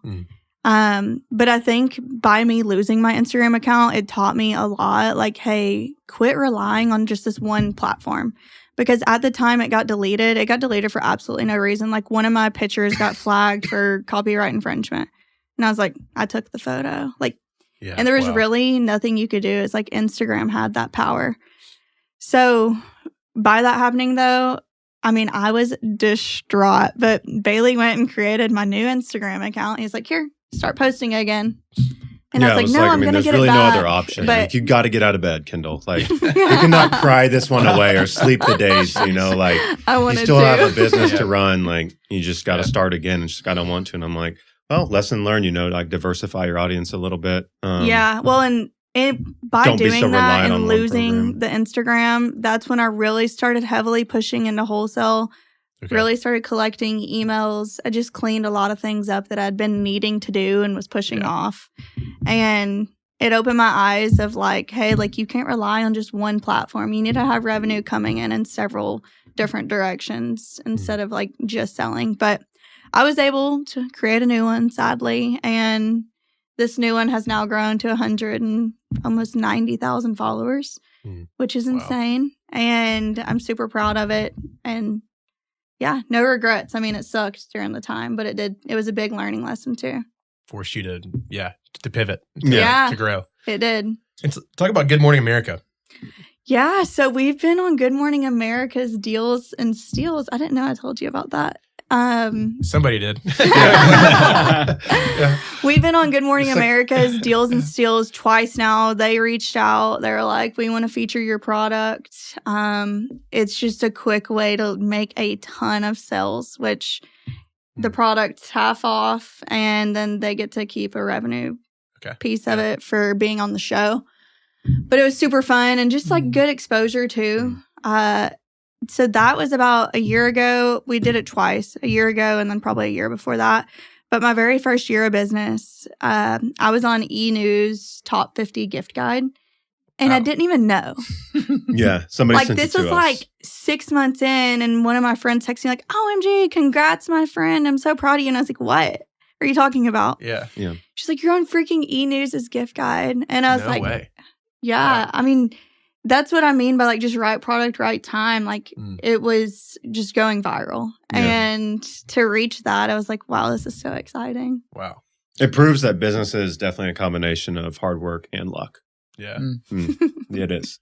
But I think by me losing my Instagram account, it taught me a lot. Like, hey, quit relying on just this one platform. Because at the time it got deleted. It got deleted for absolutely no reason. Like, one of my pictures got flagged for copyright infringement. And I was like, I took the photo. And there was really nothing you could do. It's like Instagram had that power. So by that happening, though, I mean, I was distraught. But Bailey went and created my new Instagram account. He's like, here, start posting again. And I was like, no, I'm going to get it back. There's really no other option. But like, you got to get out of bed, Kendall. Like, you cannot cry this one away or sleep the days, Like, you still have a business to run. Like, you just got to start again and just got to want to. And I'm like, well, lesson learned, like, diversify your audience a little bit. Well, and by doing that and losing the Instagram, that's when I really started heavily pushing into wholesale. Okay. Really started collecting emails. I just cleaned a lot of things up that I'd been needing to do and was pushing off. And it opened my eyes of like, hey, like, you can't rely on just one platform. You need to have revenue coming in several different directions instead of like just selling. But I was able to create a new one, sadly. And this new one has now grown to 100 and almost 90,000 followers, which is insane. And I'm super proud of it. And yeah, no regrets. I mean, it sucked during the time, but it was a big learning lesson too. Forced you to pivot, to grow. It did. And so, talk about Good Morning America. Yeah, so we've been on Good Morning America's Deals and Steals. I didn't know I told you about that. Somebody did. We've been on Good Morning America's Deals and Steals twice now. They reached out. They were like, we want to feature your product. It's just a quick way to make a ton of sales, which the product's half off, and then they get to keep a revenue piece of it for being on the show. But it was super fun and just like good exposure too. So that was about a year ago. We did it twice, a year ago and then probably a year before that. But my very first year of business, I was on E! News Top 50 Gift Guide. And I didn't even know. Yeah, somebody sent it to us. This was like 6 months in, and one of my friends texted me like, OMG, congrats, my friend. I'm so proud of you. And I was like, what are you talking about? Yeah. She's like, you're on freaking E! News' Gift Guide. And I was no way. Yeah, I mean, that's what I mean by like just right product, right time. Like it was just going viral. Yeah. And to reach that, I was like, wow, this is so exciting. Wow. It proves that business is definitely a combination of hard work and luck. Yeah. Yeah, it is.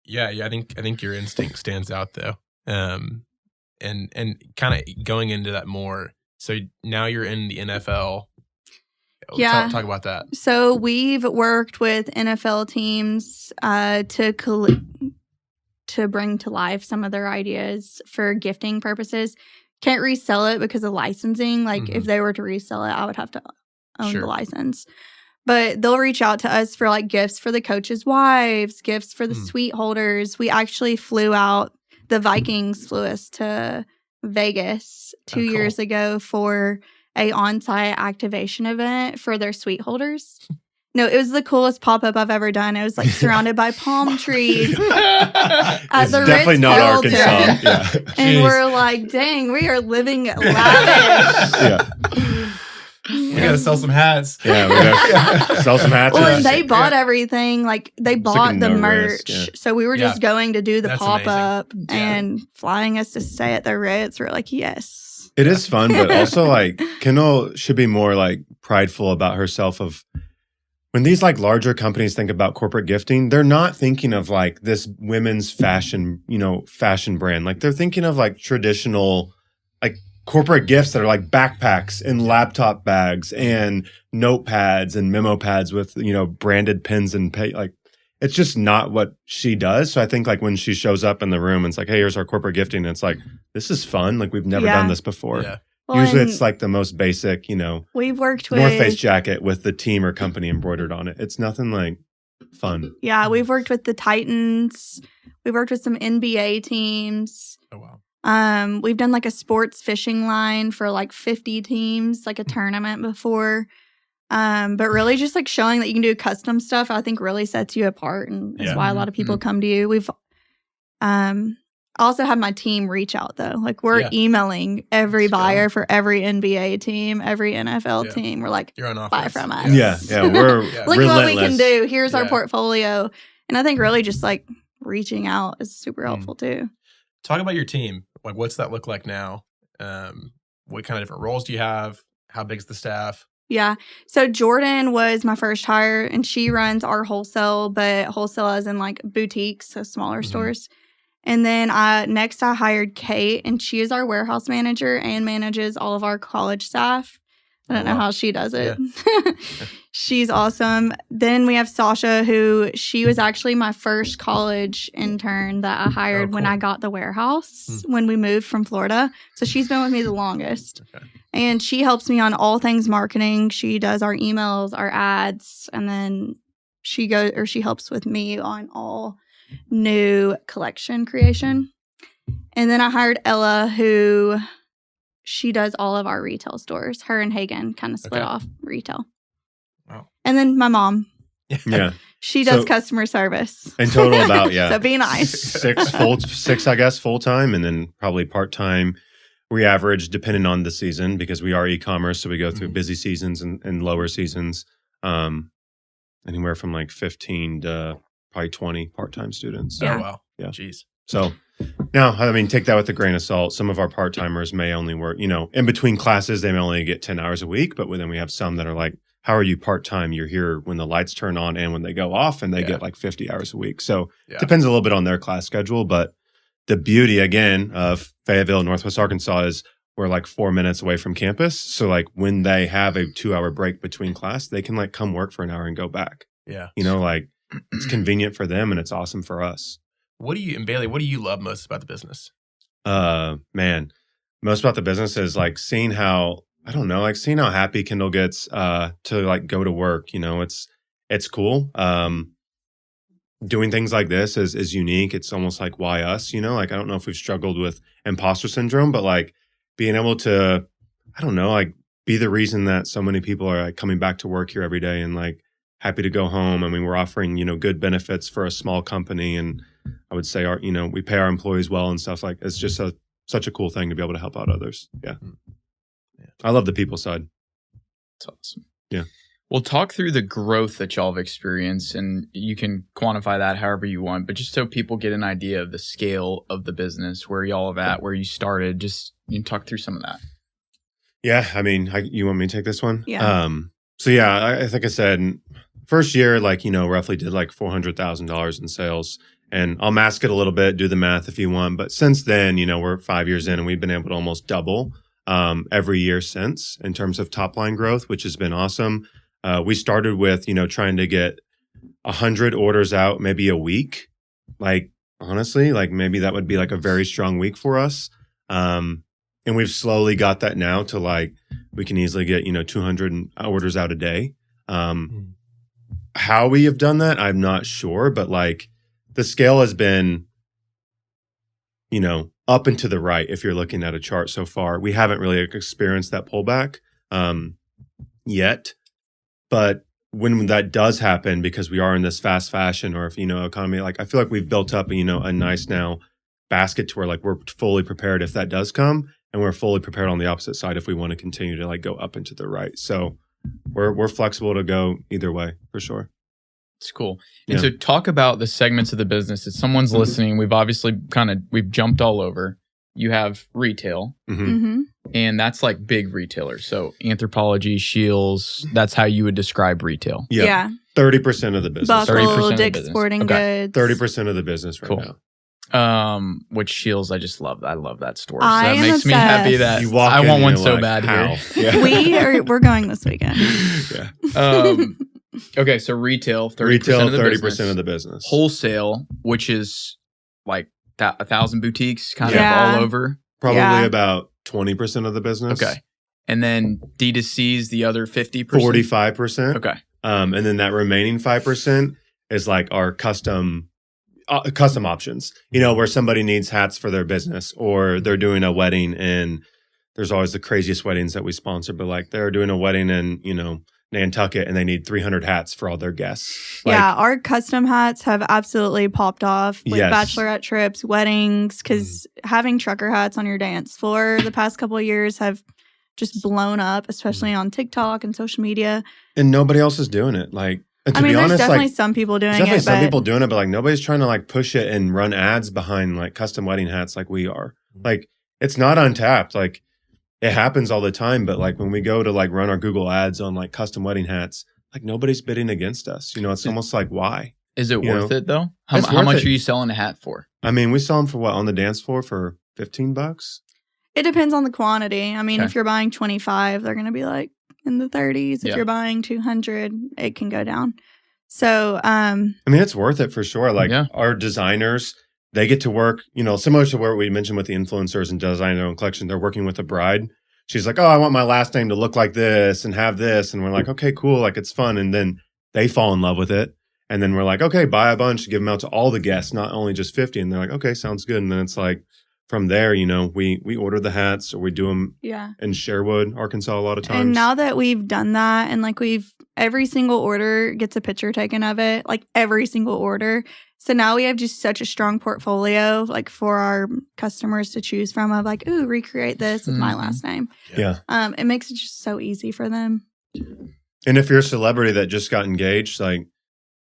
Yeah. I think your instinct stands out though. And kind of going into that more. So now you're in the NFL. Yeah. Talk about that. So we've worked with NFL teams to bring to life some of their ideas for gifting purposes. Can't resell it because of licensing. Like if they were to resell it, I would have to own the license. But they'll reach out to us for like gifts for the coaches' wives, gifts for the suite holders. We actually flew out. The Vikings flew us to Vegas 2 cool. years ago for a on-site activation event for their suite holders. No, it was the coolest pop-up I've ever done. It was like surrounded by palm trees at It's the definitely Ritz not Carlton. Arkansas. Yeah. And Jeez. we're like, dang, we are living lavish. Yeah. We got to sell some hats. Yeah. We gotta sell some hats. Well, and they bought everything. Like they like bought a the no merch. risk, yeah. So we were just going to do the That's pop-up amazing. and flying us to stay at the Ritz. We're like, yes. It is fun, but also like Kendall should be more like prideful about herself of when these like larger companies think about corporate gifting, they're not thinking of like this women's fashion, fashion brand. Like they're thinking of like traditional like corporate gifts that are like backpacks and laptop bags and notepads and memo pads with, branded pins and pay. Like it's just not what she does. So I think like when she shows up in the room and it's like, hey, here's our corporate gifting. And it's like, this is fun. Like we've never done this before. Yeah. Well, Usually and it's like the most basic, we've worked with North Face jacket with the team or company embroidered on it. It's nothing like fun. Yeah, we've worked with the Titans. We've worked with some NBA teams. Oh, wow. We've done like a sports fishing line for like 50 teams, like a tournament before. But really just like showing that you can do custom stuff, I think really sets you apart and is why a lot of people come to you. We've also had my team reach out though. Like we're emailing every buyer for every NBA team, every NFL team. We're like, You're on buy offense. from us. Yeah, we're Look relentless. what we can do. Here's our Yeah. portfolio. And I think really just like reaching out is super helpful too. Talk about your team. Like, what's that look like now? What kind of different roles do you have? How big's the staff? Yeah. So Jordan was my first hire and she runs our wholesale, but wholesale as in like boutiques, so smaller stores. And then next I hired Kate and she is our warehouse manager and manages all of our college staff. I don't know how she does it. Yeah. She's awesome. Then we have Sasha, who she was actually my first college intern that I hired when I got the warehouse when we moved from Florida. So she's been with me the longest. Okay. And she helps me on all things marketing. She does our emails, our ads, and then she helps with me on all new collection creation. And then I hired Ella, who she does all of our retail stores. Her and Hagen kind of split off retail. Wow. And then my mom. Yeah. She does customer service. In total about, So be nice. six, I guess, full-time, and then probably part-time. We average, depending on the season, because we are e-commerce, so we go through busy seasons and lower seasons. Anywhere from like 15 to probably 20 part-time students. Oh, wow. Yeah. Jeez. So now, I mean, take that with a grain of salt. Some of our part-timers may only work, in between classes, they may only get 10 hours a week. But then we have some that are like, how are you part-time? You're here when the lights turn on and when they go off, and they get like 50 hours a week. So it depends a little bit on their class schedule. But the beauty, again, of Fayetteville, Northwest Arkansas is we're like 4 minutes away from campus. So like when they have a 2-hour break between class, they can like come work for an hour and go back. Yeah. Like it's convenient for them and it's awesome for us. Bailey, what do you love most about the business? Man, most about the business is like seeing how happy Kendall gets to like go to work. It's cool. Doing things like this is unique. It's almost like why us, like I don't know if we've struggled with imposter syndrome, but like being able to, like be the reason that so many people are like coming back to work here every day and like happy to go home. I mean, we're offering, good benefits for a small company, and I would say we pay our employees well and stuff. Like it's just such a cool thing to be able to help out others. Yeah. I love the people side. That's awesome. Yeah. We'll talk through the growth that y'all have experienced, and you can quantify that however you want, but just so people get an idea of the scale of the business, where y'all are at, where you started, just talk through some of that. Yeah. I mean, you want me to take this one? Yeah. So yeah, I think I said first year, like, roughly did like $400,000 in sales, and I'll mask it a little bit, do the math if you want. But since then, we're 5 years in and we've been able to almost double every year since in terms of top line growth, which has been awesome. We started with, trying to get 100 orders out maybe a week. Like, honestly, like maybe that would be like a very strong week for us. And we've slowly got that now to like, we can easily get, 200 orders out a day. How we have done that, I'm not sure, but like the scale has been, up and to the right if you're looking at a chart so far. We haven't really experienced that pullback yet. But when that does happen, because we are in this fast fashion or economy, like I feel like we've built up a nice now basket to where like we're fully prepared if that does come, and we're fully prepared on the opposite side if we want to continue to like go up and to the right. So we're flexible to go either way for sure. It's cool. And so talk about the segments of the business. If someone's listening, we've jumped all over. You have retail, and that's like big retailers. So Anthropologie, Shields, that's how you would describe retail. Yeah. 30% of the business. Buckle, 30% of Dick's the Sporting Goods. 30% of the business right now. Which Shields, I just love. I love that store. So I that am makes me happy obsessed. that You walk I in want and one you're so like, bad how? here. Yeah. We're going this weekend. Yeah. Okay, so retail, 30% Retail, of the 30% business. of the business. Wholesale, which is like 1,000 boutiques kind of Yeah. all over. Probably about 20% of the business. Okay. And then D2C's the other 50%? 45%. Okay. And then that remaining 5% is like our custom options, where somebody needs hats for their business, or they're doing a wedding, and there's always the craziest weddings that we sponsor, but like they're doing a wedding in, Nantucket, and they need 300 hats for all their guests. Yeah, our custom hats have absolutely popped off. Like Yes. bachelorette trips, weddings, because having trucker hats on your dance floor the past couple of years have just blown up, especially on TikTok and social media. And nobody else is doing it. Like, and to I mean, be there's honest, definitely like, some people doing there's definitely it, some but people doing it, but like nobody's trying to like push it and run ads behind like custom wedding hats like we are. Like, it's not untapped. Like, it happens all the time, but like when we go to like run our Google ads on like custom wedding hats, like nobody's bidding against us. It's almost like, why? Is it worth it though? It's How worth much it. are you selling a hat for? I mean, we sell them for what on the dance floor for $15. it depends on the quantity. I mean, Okay. if you're buying 25, they're going to be like in the 30s. If Yeah. you're buying 200, it can go down. So, I mean, it's worth it for sure. Like our designers, they get to work, similar to what we mentioned with the influencers and designing their own collection. They're working with a bride. She's like, oh, I want my last name to look like this and have this. And we're like, okay, cool. Like, it's fun. And then they fall in love with it. And then we're like, okay, buy a bunch, give them out to all the guests, not only just 50. And they're like, okay, sounds good. And then it's like, from there, we order the hats, or we do them in Sherwood, Arkansas a lot of times. And now that we've done that, and like every single order gets a picture taken of it, like every single order. So now we have just such a strong portfolio, like for our customers to choose from, of like, ooh, recreate this with my last name. Yeah. It makes it just so easy for them. And if you're a celebrity that just got engaged, like,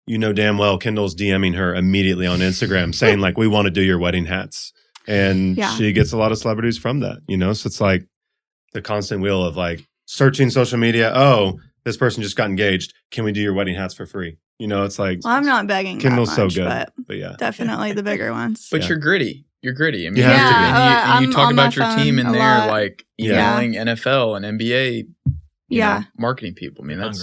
damn well Kendall's DMing her immediately on Instagram saying like, we want to do your wedding hats. And she gets a lot of celebrities from that, so it's like the constant wheel of like searching social media. Oh, this person just got engaged. Can we do your wedding hats for free? It's like, Well, I'm not begging Kendall's that much, so good, but yeah, definitely the bigger ones. But you're gritty. You're gritty. I mean, You have to be. and you I'm talk on about my your team phone in a there, lot. like emailing NFL and NBA, you know, marketing people. I mean, that's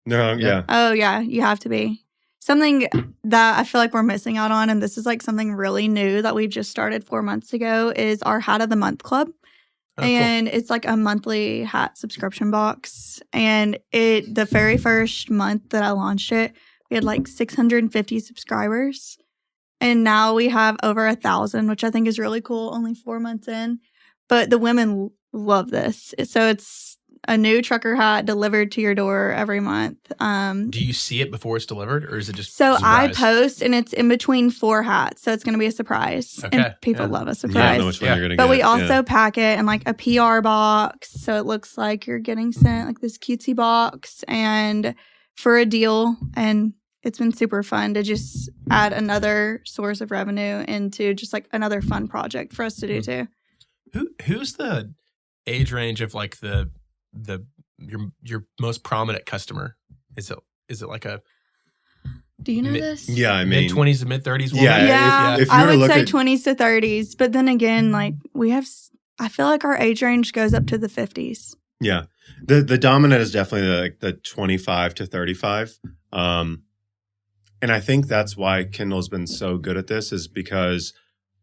Hungry. Oh yeah, you have to be. Something that I feel like we're missing out on, and this is like something really new that we've just started 4 months ago, is our Hat of the Month Club. And it's like a monthly hat subscription box. And the very first month that I launched it, we had like 650 subscribers. And now we have over 1,000, which I think is really cool, only 4 months in. But the women love this. So it's a new trucker hat delivered to your door every month. Do you see it before it's delivered, or is it just So surprise? I post, and it's in between 4 hats, so it's going to be a surprise. Okay, And people love a I surprise. know which one you're gonna But get. we also pack it in like a PR box, so it looks like you're getting sent like this cutesy box, and for a deal. And it's been super fun to just add another source of revenue into just like another fun project for us to do too. Who's the age range of like your most prominent customer? Is it like a Do you know this? Yeah, I mean, mid-20s to mid-30s woman? Yeah, if you I were to would look say at- 20s to 30s. But then again, like I feel like our age range goes up to the 50s. Yeah. The dominant is definitely like the 25 to 35. And I think that's why Kendall's been so good at this, is because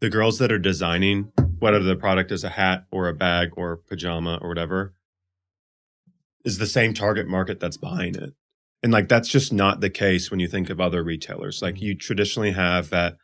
the girls that are designing, whether the product is a hat or a bag or pajama or whatever, is the same target market that's buying it. And like, that's just not the case when you think of other retailers. Like, you traditionally have that,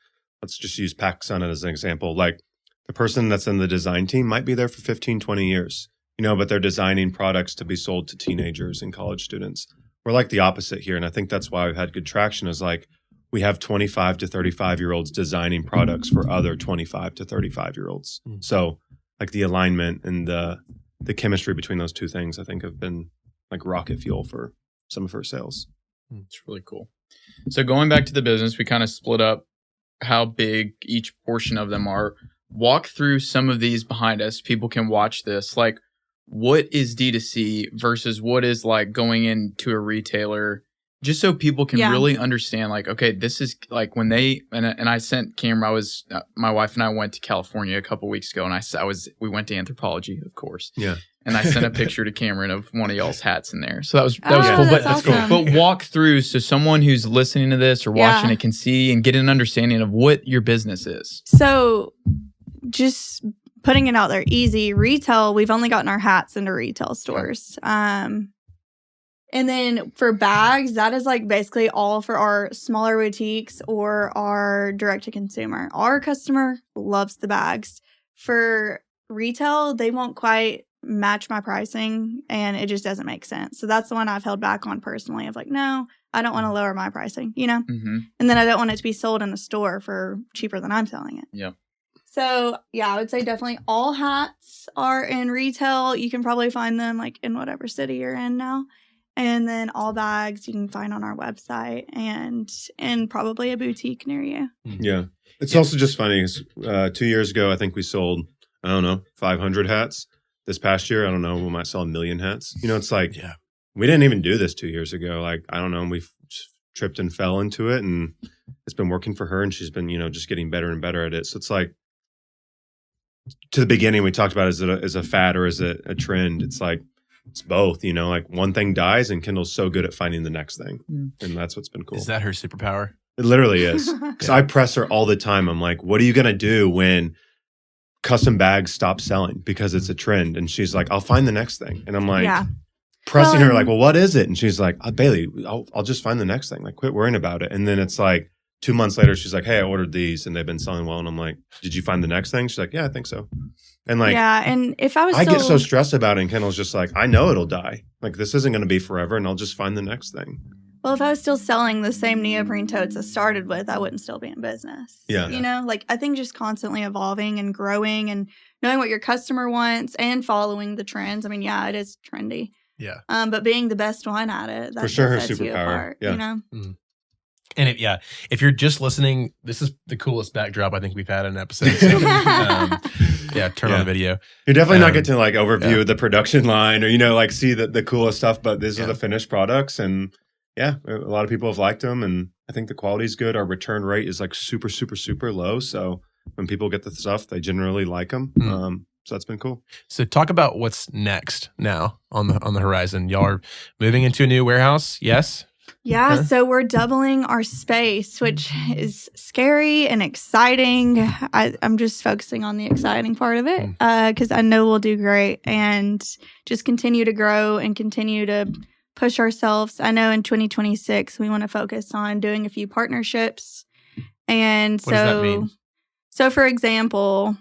let's just use PacSun as an example. Like, the person that's in the design team might be there for 15, 20 years, but they're designing products to be sold to teenagers and college students. We're like the opposite here. And I think that's why we've had good traction is like we have 25 to 35-year-olds designing products for other 25 to 35-year-olds. So like the alignment and the chemistry between those two things, I think have been like rocket fuel for some of her sales. It's really cool. So going back to the business, we kind of split up how big each portion of them are. Walk through some of these behind us. People can watch this. Like, what is D2C versus what is like going into a retailer, just so people can really understand, like, okay, this is like when they, and I sent Cameron, my wife and I went to California a couple weeks ago, and we went to Anthropologie, of course. Yeah. And I sent a picture to Cameron of one of y'all's hats in there. So that was cool. That's awesome. But walk through so someone who's listening to this or watching it can see and get an understanding of what your business is. So just putting it out there easy, retail, we've only gotten our hats into retail stores. And then for bags, that is like basically all for our smaller boutiques or our direct to consumer. Our customer loves the bags. For retail, they won't quite match my pricing and it just doesn't make sense. So that's the one I've held back on personally of like, no, I don't want to lower my pricing, And then I don't want it to be sold in a store for cheaper than I'm selling it. Yeah. So yeah, I would say definitely all hats are in retail. You can probably find them like in whatever city you're in now. And then all bags you can find on our website and probably a boutique near you. Yeah. It's also just funny because 2 years ago, I think we sold, 500 hats. This past year, I don't know, we might sell 1 million hats. It's like, we didn't even do this 2 years ago. Like, I don't know, we've tripped and fell into it and it's been working for her and she's been, just getting better and better at it. So it's like, to the beginning, we talked about is it a fad or is it a trend? It's like, it's both, like one thing dies and Kendall's so good at finding the next thing. And that's what's been cool. Is that her superpower? It literally is. Because I press her all the time. I'm like, what are you going to do when custom bags stop selling because it's a trend? And she's like, I'll find the next thing. And I'm like, pressing her like, well, what is it? And she's like, Bailey, I'll just find the next thing. Like, quit worrying about it. And then it's like 2 months later, she's like, hey, I ordered these and they've been selling well. And I'm like, did you find the next thing? She's like, yeah, I think so. And like, and if I get so stressed about it, and Kendall's just like, I know it'll die. Like, this isn't going to be forever, and I'll just find the next thing. Well, if I was still selling the same neoprene totes I started with, I wouldn't still be in business. Yeah. Like, I think just constantly evolving and growing and knowing what your customer wants and following the trends. I mean, yeah, it is trendy. Yeah. But being the best one at it, that's for sure her sets you superpower. apart, Mm-hmm. And if you're just listening, this is the coolest backdrop I think we've had in an episode. So, turn on the video. You're definitely not getting to like overview the production line or, like see the coolest stuff, but these are the finished products. And a lot of people have liked them. And I think the quality is good. Our return rate is like super, super, super low. So when people get the stuff, they generally like them. So that's been cool. So talk about what's next now on the horizon. Y'all are moving into a new warehouse. Yes. Yeah, so we're doubling our space, which is scary and exciting. I'm just focusing on the exciting part of it because I know we'll do great and just continue to grow and continue to push ourselves. I know in 2026, we want to focus on doing a few partnerships. And what does that mean? So for example,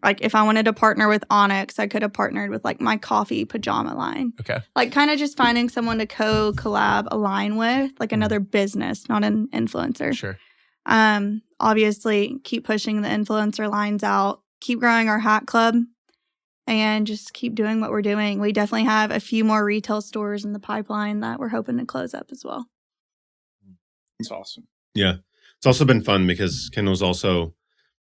like if I wanted to partner with Onyx, I could have partnered with like my coffee pajama line. Okay. Like kind of just finding someone to collab align with, like another business, not an influencer. Sure. Obviously keep pushing the influencer lines out, keep growing our hat club and just keep doing what we're doing. We definitely have a few more retail stores in the pipeline that we're hoping to close up as well. That's awesome. Yeah. It's also been fun because Kendall's also,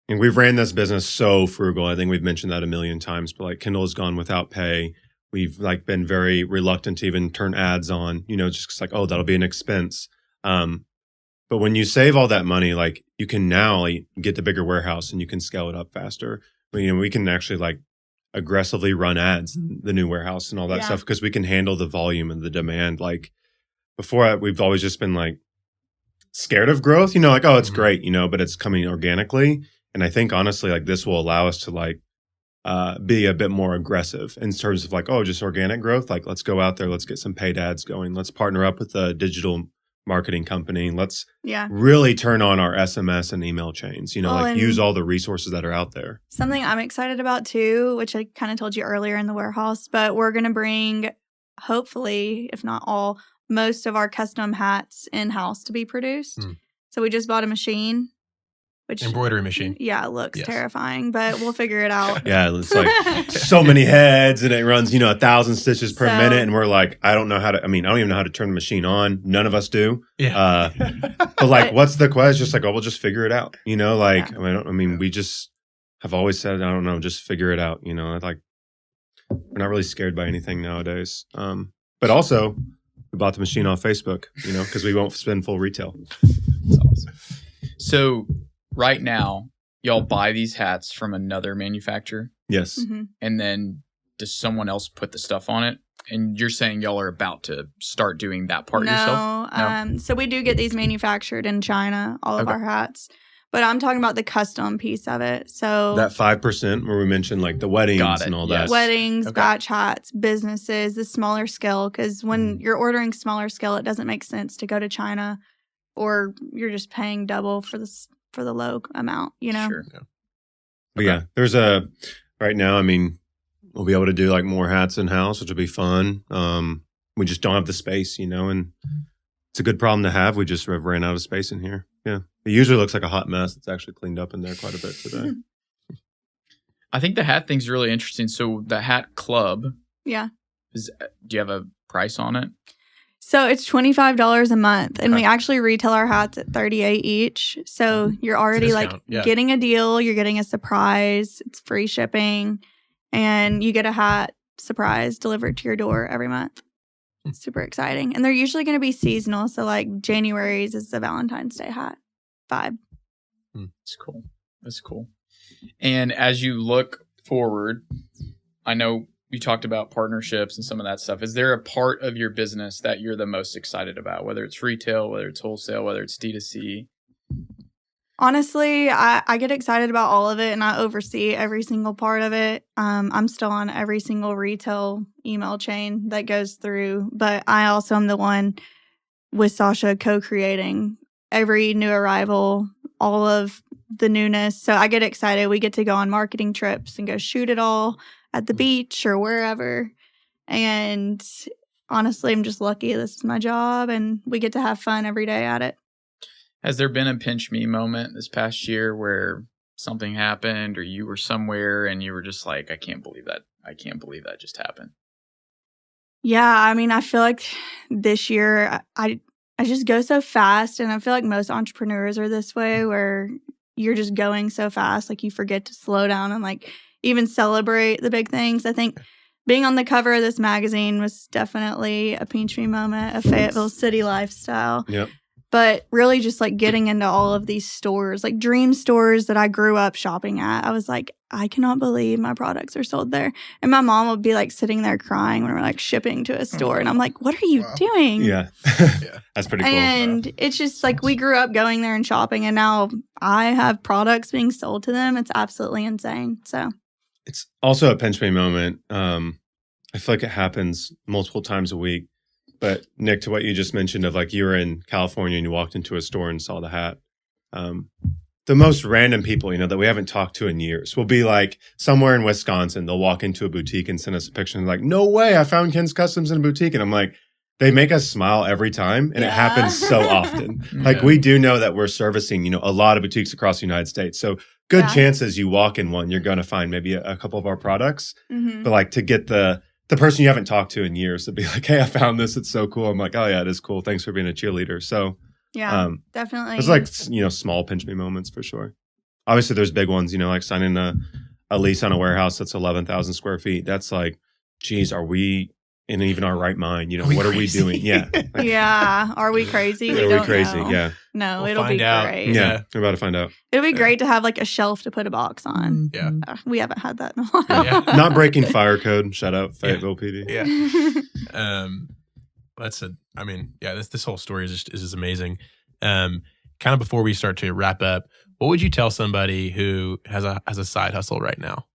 and we've ran this business so frugal. I think we've mentioned that a million times, but like Kendall has gone without pay. We've like been very reluctant to even turn ads on, just like, oh, that'll be an expense. But when you save all that money, like you can now get the bigger warehouse and you can scale it up faster. We can actually like aggressively run ads in the new warehouse and all that stuff because we can handle the volume and the demand. Like before, we've always just been like scared of growth, like, oh, it's great, but it's coming organically. And I think honestly, like this will allow us to like be a bit more aggressive in terms of like, oh, just organic growth. Like let's go out there, let's get some paid ads going. Let's partner up with a digital marketing company. Let's Yeah. really turn on our SMS and email chains, Well, like and- use all the resources that are out there. Something I'm excited about too, which I kind of told you earlier in the warehouse, but we're going to bring, hopefully, if not all, most of our custom hats in-house to be produced. So we just bought a machine. Which, embroidery machine. Yeah, it looks Yes. terrifying, but we'll figure it out. Yeah, it's like so many heads and it runs, 1,000 stitches per So- minute. And we're like, I don't even know how to turn the machine on. None of us do. Yeah. But like, what's the question? Just like, we'll just figure it out. We just have always said, I don't know, just figure it out. Like we're not really scared by anything nowadays. But also we bought the machine off Facebook, because we won't spend full retail. That's awesome. So right now, y'all buy these hats from another manufacturer, Yes. Mm-hmm. and then does someone else put the stuff on it? And you're saying y'all are about to start doing that part yourself? No. So we do get these manufactured in China, all of Okay. our hats. But I'm talking about the custom piece of it. So That 5% where we mentioned like the weddings Got it, and all yes. that. weddings, Okay. batch hats, businesses, the smaller scale. Because when you're ordering smaller scale, it doesn't make sense to go to China, or you're just paying double for the low amount. Sure. But yeah, there's right now, we'll be able to do like more hats in house, which will be fun. We just don't have the space, and it's a good problem to have. We just ran out of space in here. Yeah. It usually looks like a hot mess. It's actually cleaned up in there quite a bit today. I think the hat thing's really interesting. So the hat club, Yeah. do you have a price on it? So it's $25 a month, and Okay. we actually retail our hats at $38 each. So you're already like discount, yeah. getting a deal. You're getting a surprise. It's free shipping, and you get a hat surprise delivered to your door every month. Super exciting, and they're usually going to be seasonal. So like January's is the Valentine's Day hat vibe. That's cool. That's cool. And as you look forward, I know you talked about partnerships and some of that stuff. Is there a part of your business that you're the most excited about, whether it's retail, whether it's wholesale, whether it's D2C? Honestly, I get excited about all of it, and I oversee every single part of it. I'm still on every single retail email chain that goes through, but I also am the one with Sasha co-creating every new arrival, all of the newness. So I get excited. We get to go on marketing trips and go shoot it all at the beach or wherever. And honestly, I'm just lucky this is my job, and we get to have fun every day at it. Has there been a pinch me moment this past year where something happened or you were somewhere and you were just like, I can't believe that. I can't believe that just happened. Yeah, I feel like this year I just go so fast, and I feel like most entrepreneurs are this way, where you're just going so fast, like you forget to slow down and like even celebrate the big things. I think being on the cover of this magazine was definitely a pinch me moment, a Fayetteville City lifestyle. Yep. But really just like getting into all of these stores, like dream stores that I grew up shopping at. I was like, I cannot believe my products are sold there. And my mom would be like sitting there crying when we're like shipping to a store. And I'm like, what are you doing? Yeah. Yeah. That's pretty cool. And it's just like we grew up going there and shopping, and now I have products being sold to them. It's absolutely insane. So It's also a pinch me moment. I feel like it happens multiple times a week. But Nick, to what you just mentioned of like you were in California and you walked into a store and saw the hat. The most random people, that we haven't talked to in years will be like somewhere in Wisconsin. They'll walk into a boutique and send us a picture and like, no way, I found KenzKustomz in a boutique. And I'm like, they make us smile every time. And it happens so often. Like we do know that we're servicing, a lot of boutiques across the United States. So good chances you walk in one, you're going to find maybe a couple of our products. But like to get the person you haven't talked to in years to be like, hey, I found this. It's so cool. I'm like, oh yeah, it is cool. Thanks for being a cheerleader. So yeah, definitely. It's like, small pinch me moments for sure. Obviously there's big ones, like signing a lease on a warehouse that's 11,000 square feet. That's like, geez, are we in even our right mind? What are we doing? Yeah. Yeah. Are we crazy? Are we crazy? Know. Yeah. No, We'll it'll be find out. great. Yeah. We're about to find out. It'll be great to have like a shelf to put a box on. Yeah. We haven't had that in a while. Yeah. Not breaking fire code. Shout out Fayetteville PD. Yeah. This whole story is just amazing. Kind of before we start to wrap up, what would you tell somebody who has a side hustle right now?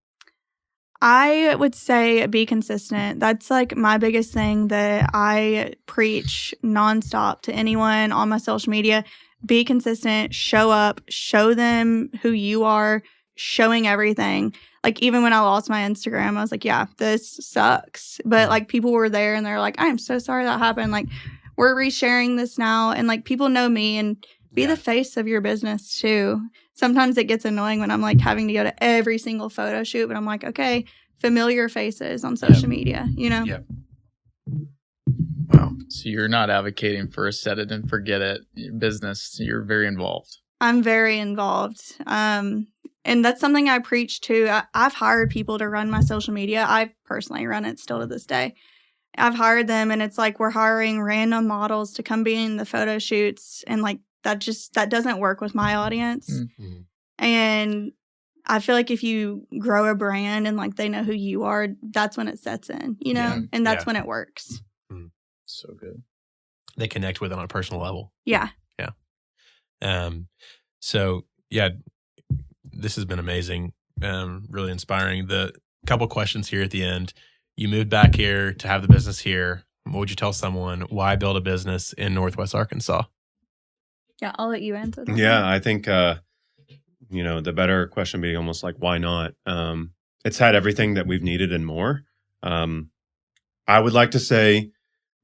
I would say be consistent. That's like my biggest thing that I preach nonstop to anyone on my social media. Be consistent, show up, show them who you are, showing everything. Like even when I lost my Instagram, I was like, yeah, this sucks. But like people were there and they're like, I am so sorry that happened. Like we're resharing this now. And like people know me, and be the face of your business too. Sometimes it gets annoying when I'm like having to go to every single photo shoot, but I'm like, okay, familiar faces on social media, you know? Yep. Wow. So you're not advocating for a set it and forget it business. You're very involved. I'm very involved. And that's something I preach too. I've hired people to run my social media. I personally run it still to this day. I've hired them, and it's like we're hiring random models to come be in the photo shoots, and like that doesn't work with my audience. Mm-hmm. And I feel like if you grow a brand and like they know who you are, that's when it sets in, you know, and that's when it works. So good. They connect with it on a personal level. Yeah. Yeah. So yeah, this has been amazing. Really inspiring. The couple questions here at the end. You moved back here to have the business here. What would you tell someone? Why build a business in Northwest Arkansas? Yeah, I'll let you answer that. Yeah, I think, the better question being almost like, why not? It's had everything that we've needed and more. I would like to say,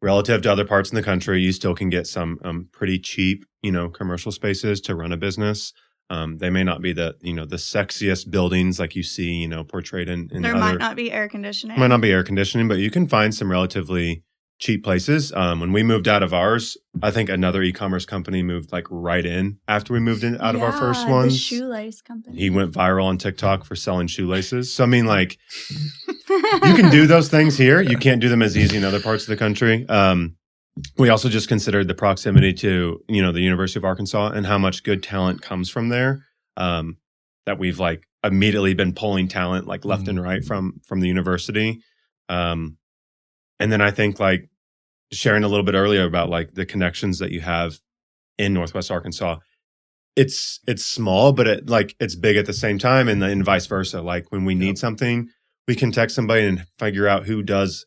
relative to other parts in the country, you still can get some pretty cheap, commercial spaces to run a business. They may not be the sexiest buildings like you see, portrayed in there other, might not be air conditioning. Might not be air conditioning, but you can find some relatively cheap places. When we moved out of ours, I think another e-commerce company moved like right in after we moved in out of our first ones. The shoelace company. He went viral on TikTok for selling shoelaces. So I mean, like, you can do those things here. You can't do them as easy in other parts of the country. We also just considered the proximity to, the University of Arkansas and how much good talent comes from there. That we've like immediately been pulling talent like left and right from the university. And then I think like sharing a little bit earlier about like the connections that you have in Northwest Arkansas. It's small, but it's big at the same time, and vice versa. Like when we need something, we can text somebody and figure out who does,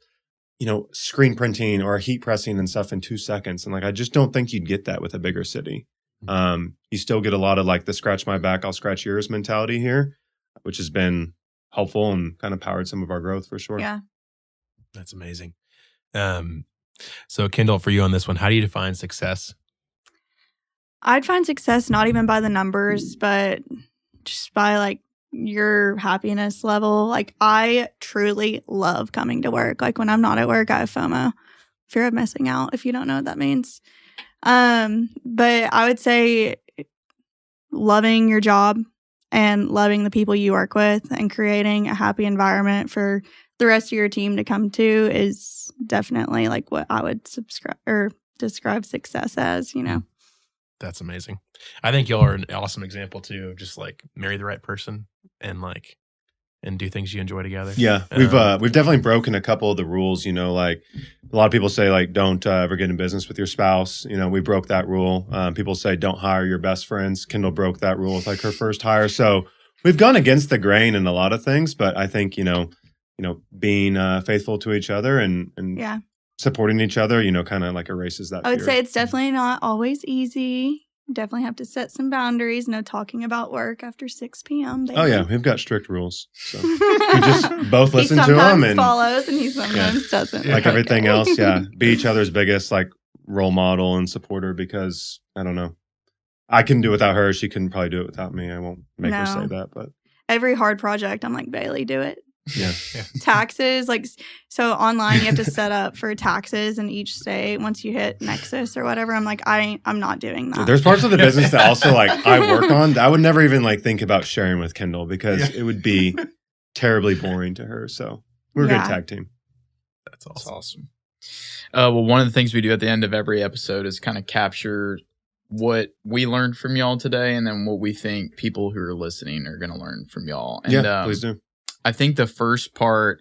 screen printing or heat pressing and stuff in 2 seconds. And like, I just don't think you'd get that with a bigger city. You still get a lot of like the scratch my back, I'll scratch yours mentality here, which has been helpful and kind of powered some of our growth for sure. Yeah. That's amazing. So Kendall, for you on this one, how do you define success? I'd find success not even by the numbers, but just by like your happiness level. Like I truly love coming to work. Like when I'm not at work, I have FOMO, fear of missing out, if you don't know what that means. But I would say loving your job and loving the people you work with and creating a happy environment for the rest of your team to come to is definitely like what I would describe success as, That's amazing. I think y'all are an awesome example too. Just like marry the right person and do things you enjoy together. Yeah, we've definitely broken a couple of the rules. Like a lot of people say like don't ever get in business with your spouse. We broke that rule. People say don't hire your best friends. Kendall broke that rule with like her first hire. So we've gone against the grain in a lot of things, but I think being faithful to each other and supporting each other, kind of like erases that. I would say it's definitely not always easy. Definitely have to set some boundaries. No talking about work after 6 p.m. Baby. Oh yeah, we've got strict rules. So we just both listen to them and follows, and he sometimes doesn't. Like everything else, be each other's biggest like role model and supporter. Because I don't know, I can do it without her. She couldn't probably do it without me. I won't make her say that, but every hard project, I'm like, Bailey, do it. Yeah. Taxes, so online you have to set up for taxes in each state. Once you hit Nexus or whatever, I'm like, I'm not doing that. There's parts of the business that also like I work on. I would never even like think about sharing with Kendall because it would be terribly boring to her. So we're a good tag team. That's awesome. Well, one of the things we do at the end of every episode is kind of capture what we learned from y'all today, and then what we think people who are listening are going to learn from y'all. And, please do. I think the first part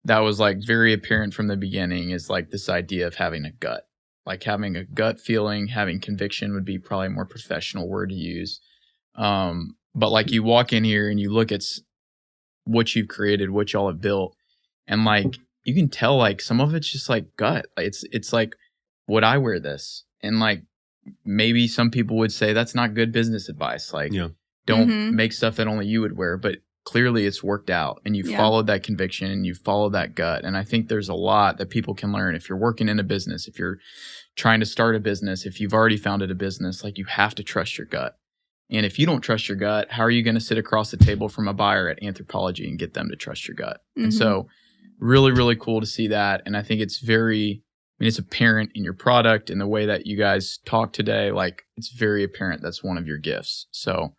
that was like very apparent from the beginning is like this idea of having a gut, like having a gut feeling, having conviction would be probably a more professional word to use. But like you walk in here and you look at what you've created, what y'all have built. And like, you can tell like some of it's just like gut. It's like, would I wear this? And like, maybe some people would say that's not good business advice. Like, don't make stuff that only you would wear, but clearly it's worked out and you followed that conviction and you followed that gut. And I think there's a lot that people can learn if you're working in a business, if you're trying to start a business, if you've already founded a business, like you have to trust your gut. And if you don't trust your gut, how are you going to sit across the table from a buyer at Anthropologie and get them to trust your gut? And so really, really cool to see that. And I think it's it's apparent in your product and the way that you guys talk today. Like it's very apparent that's one of your gifts. So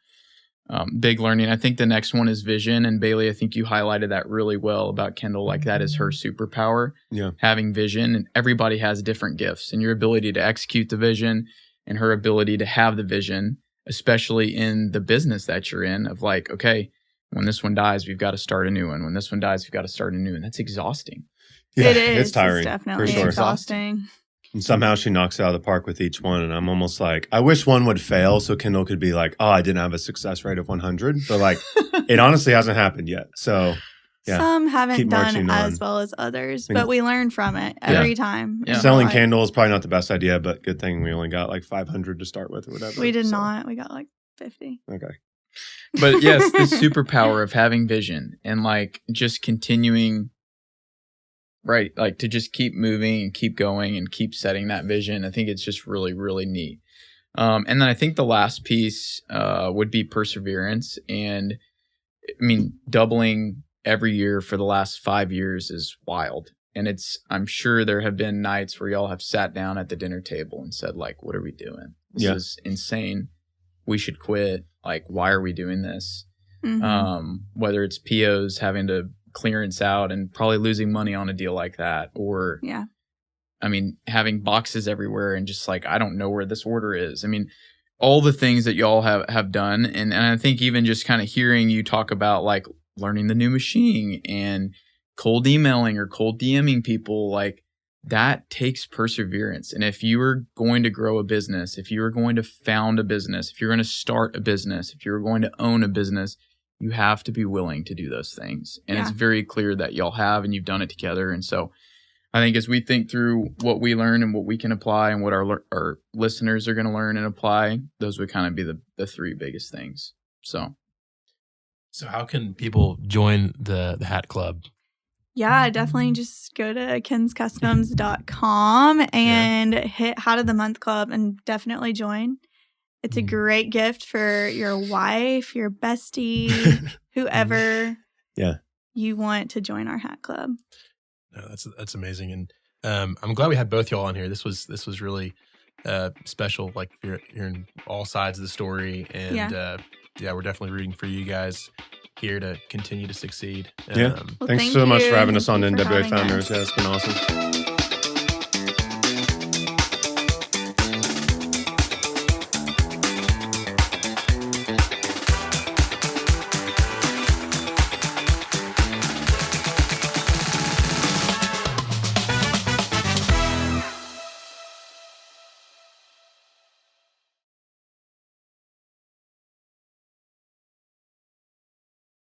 big learning. I think the next one is vision. And Bailey, I think you highlighted that really well about Kendall. Like that is her superpower, having vision. And everybody has different gifts, and your ability to execute the vision and her ability to have the vision, especially in the business that you're in, of like, okay, when this one dies, we've got to start a new one. When this one dies, we've got to start a new one. That's exhausting. Yeah, it is. It's tiring. It's definitely for sure. exhausting. And somehow she knocks it out of the park with each one. And I'm almost like, I wish one would fail so Kendall could be like, oh, I didn't have a success rate of 100. But like, it honestly hasn't happened yet. So yeah, some haven't keep done marching as on. well as others, but we learn from it every time. Yeah. Selling candles probably not the best idea, but good thing we only got like 500 to start with or whatever. We did not. We got like 50. Okay. But yes, the superpower of having vision and like just continuing, right? Like to just keep moving and keep going and keep setting that vision. I think it's just really, really neat. And then I think the last piece would be perseverance. And I mean, doubling every year for the last 5 years is wild. And I'm sure there have been nights where y'all have sat down at the dinner table and said like, what are we doing? This is insane. We should quit. Like, why are we doing this? Whether it's POs having to clearance out and probably losing money on a deal like that, or I mean, having boxes everywhere and just like, I don't know where this order is. I mean, all the things that y'all have done. And I think even just kind of hearing you talk about like learning the new machine and cold emailing or cold DMing people, like that takes perseverance. And if you are going to grow a business, if you are going to found a business, if you're going to start a business, if you're going to own a business, you have to be willing to do those things. And it's very clear that y'all have, and you've done it together. And so I think as we think through what we learn and what we can apply and what our listeners are going to learn and apply, those would kind of be the three biggest things. So how can people join the Hat Club? Yeah, definitely just go to KenzKustomz.com and hit Hat of the Month Club and definitely join. It's a great gift for your wife, your bestie, whoever you want to join our Hat Club. No, that's amazing. And I'm glad we had both y'all on here. This was really special. Like you're in all sides of the story. And we're definitely rooting for you guys here to continue to succeed. Thanks so much for having us on NWA Founders. Yeah, it's been awesome.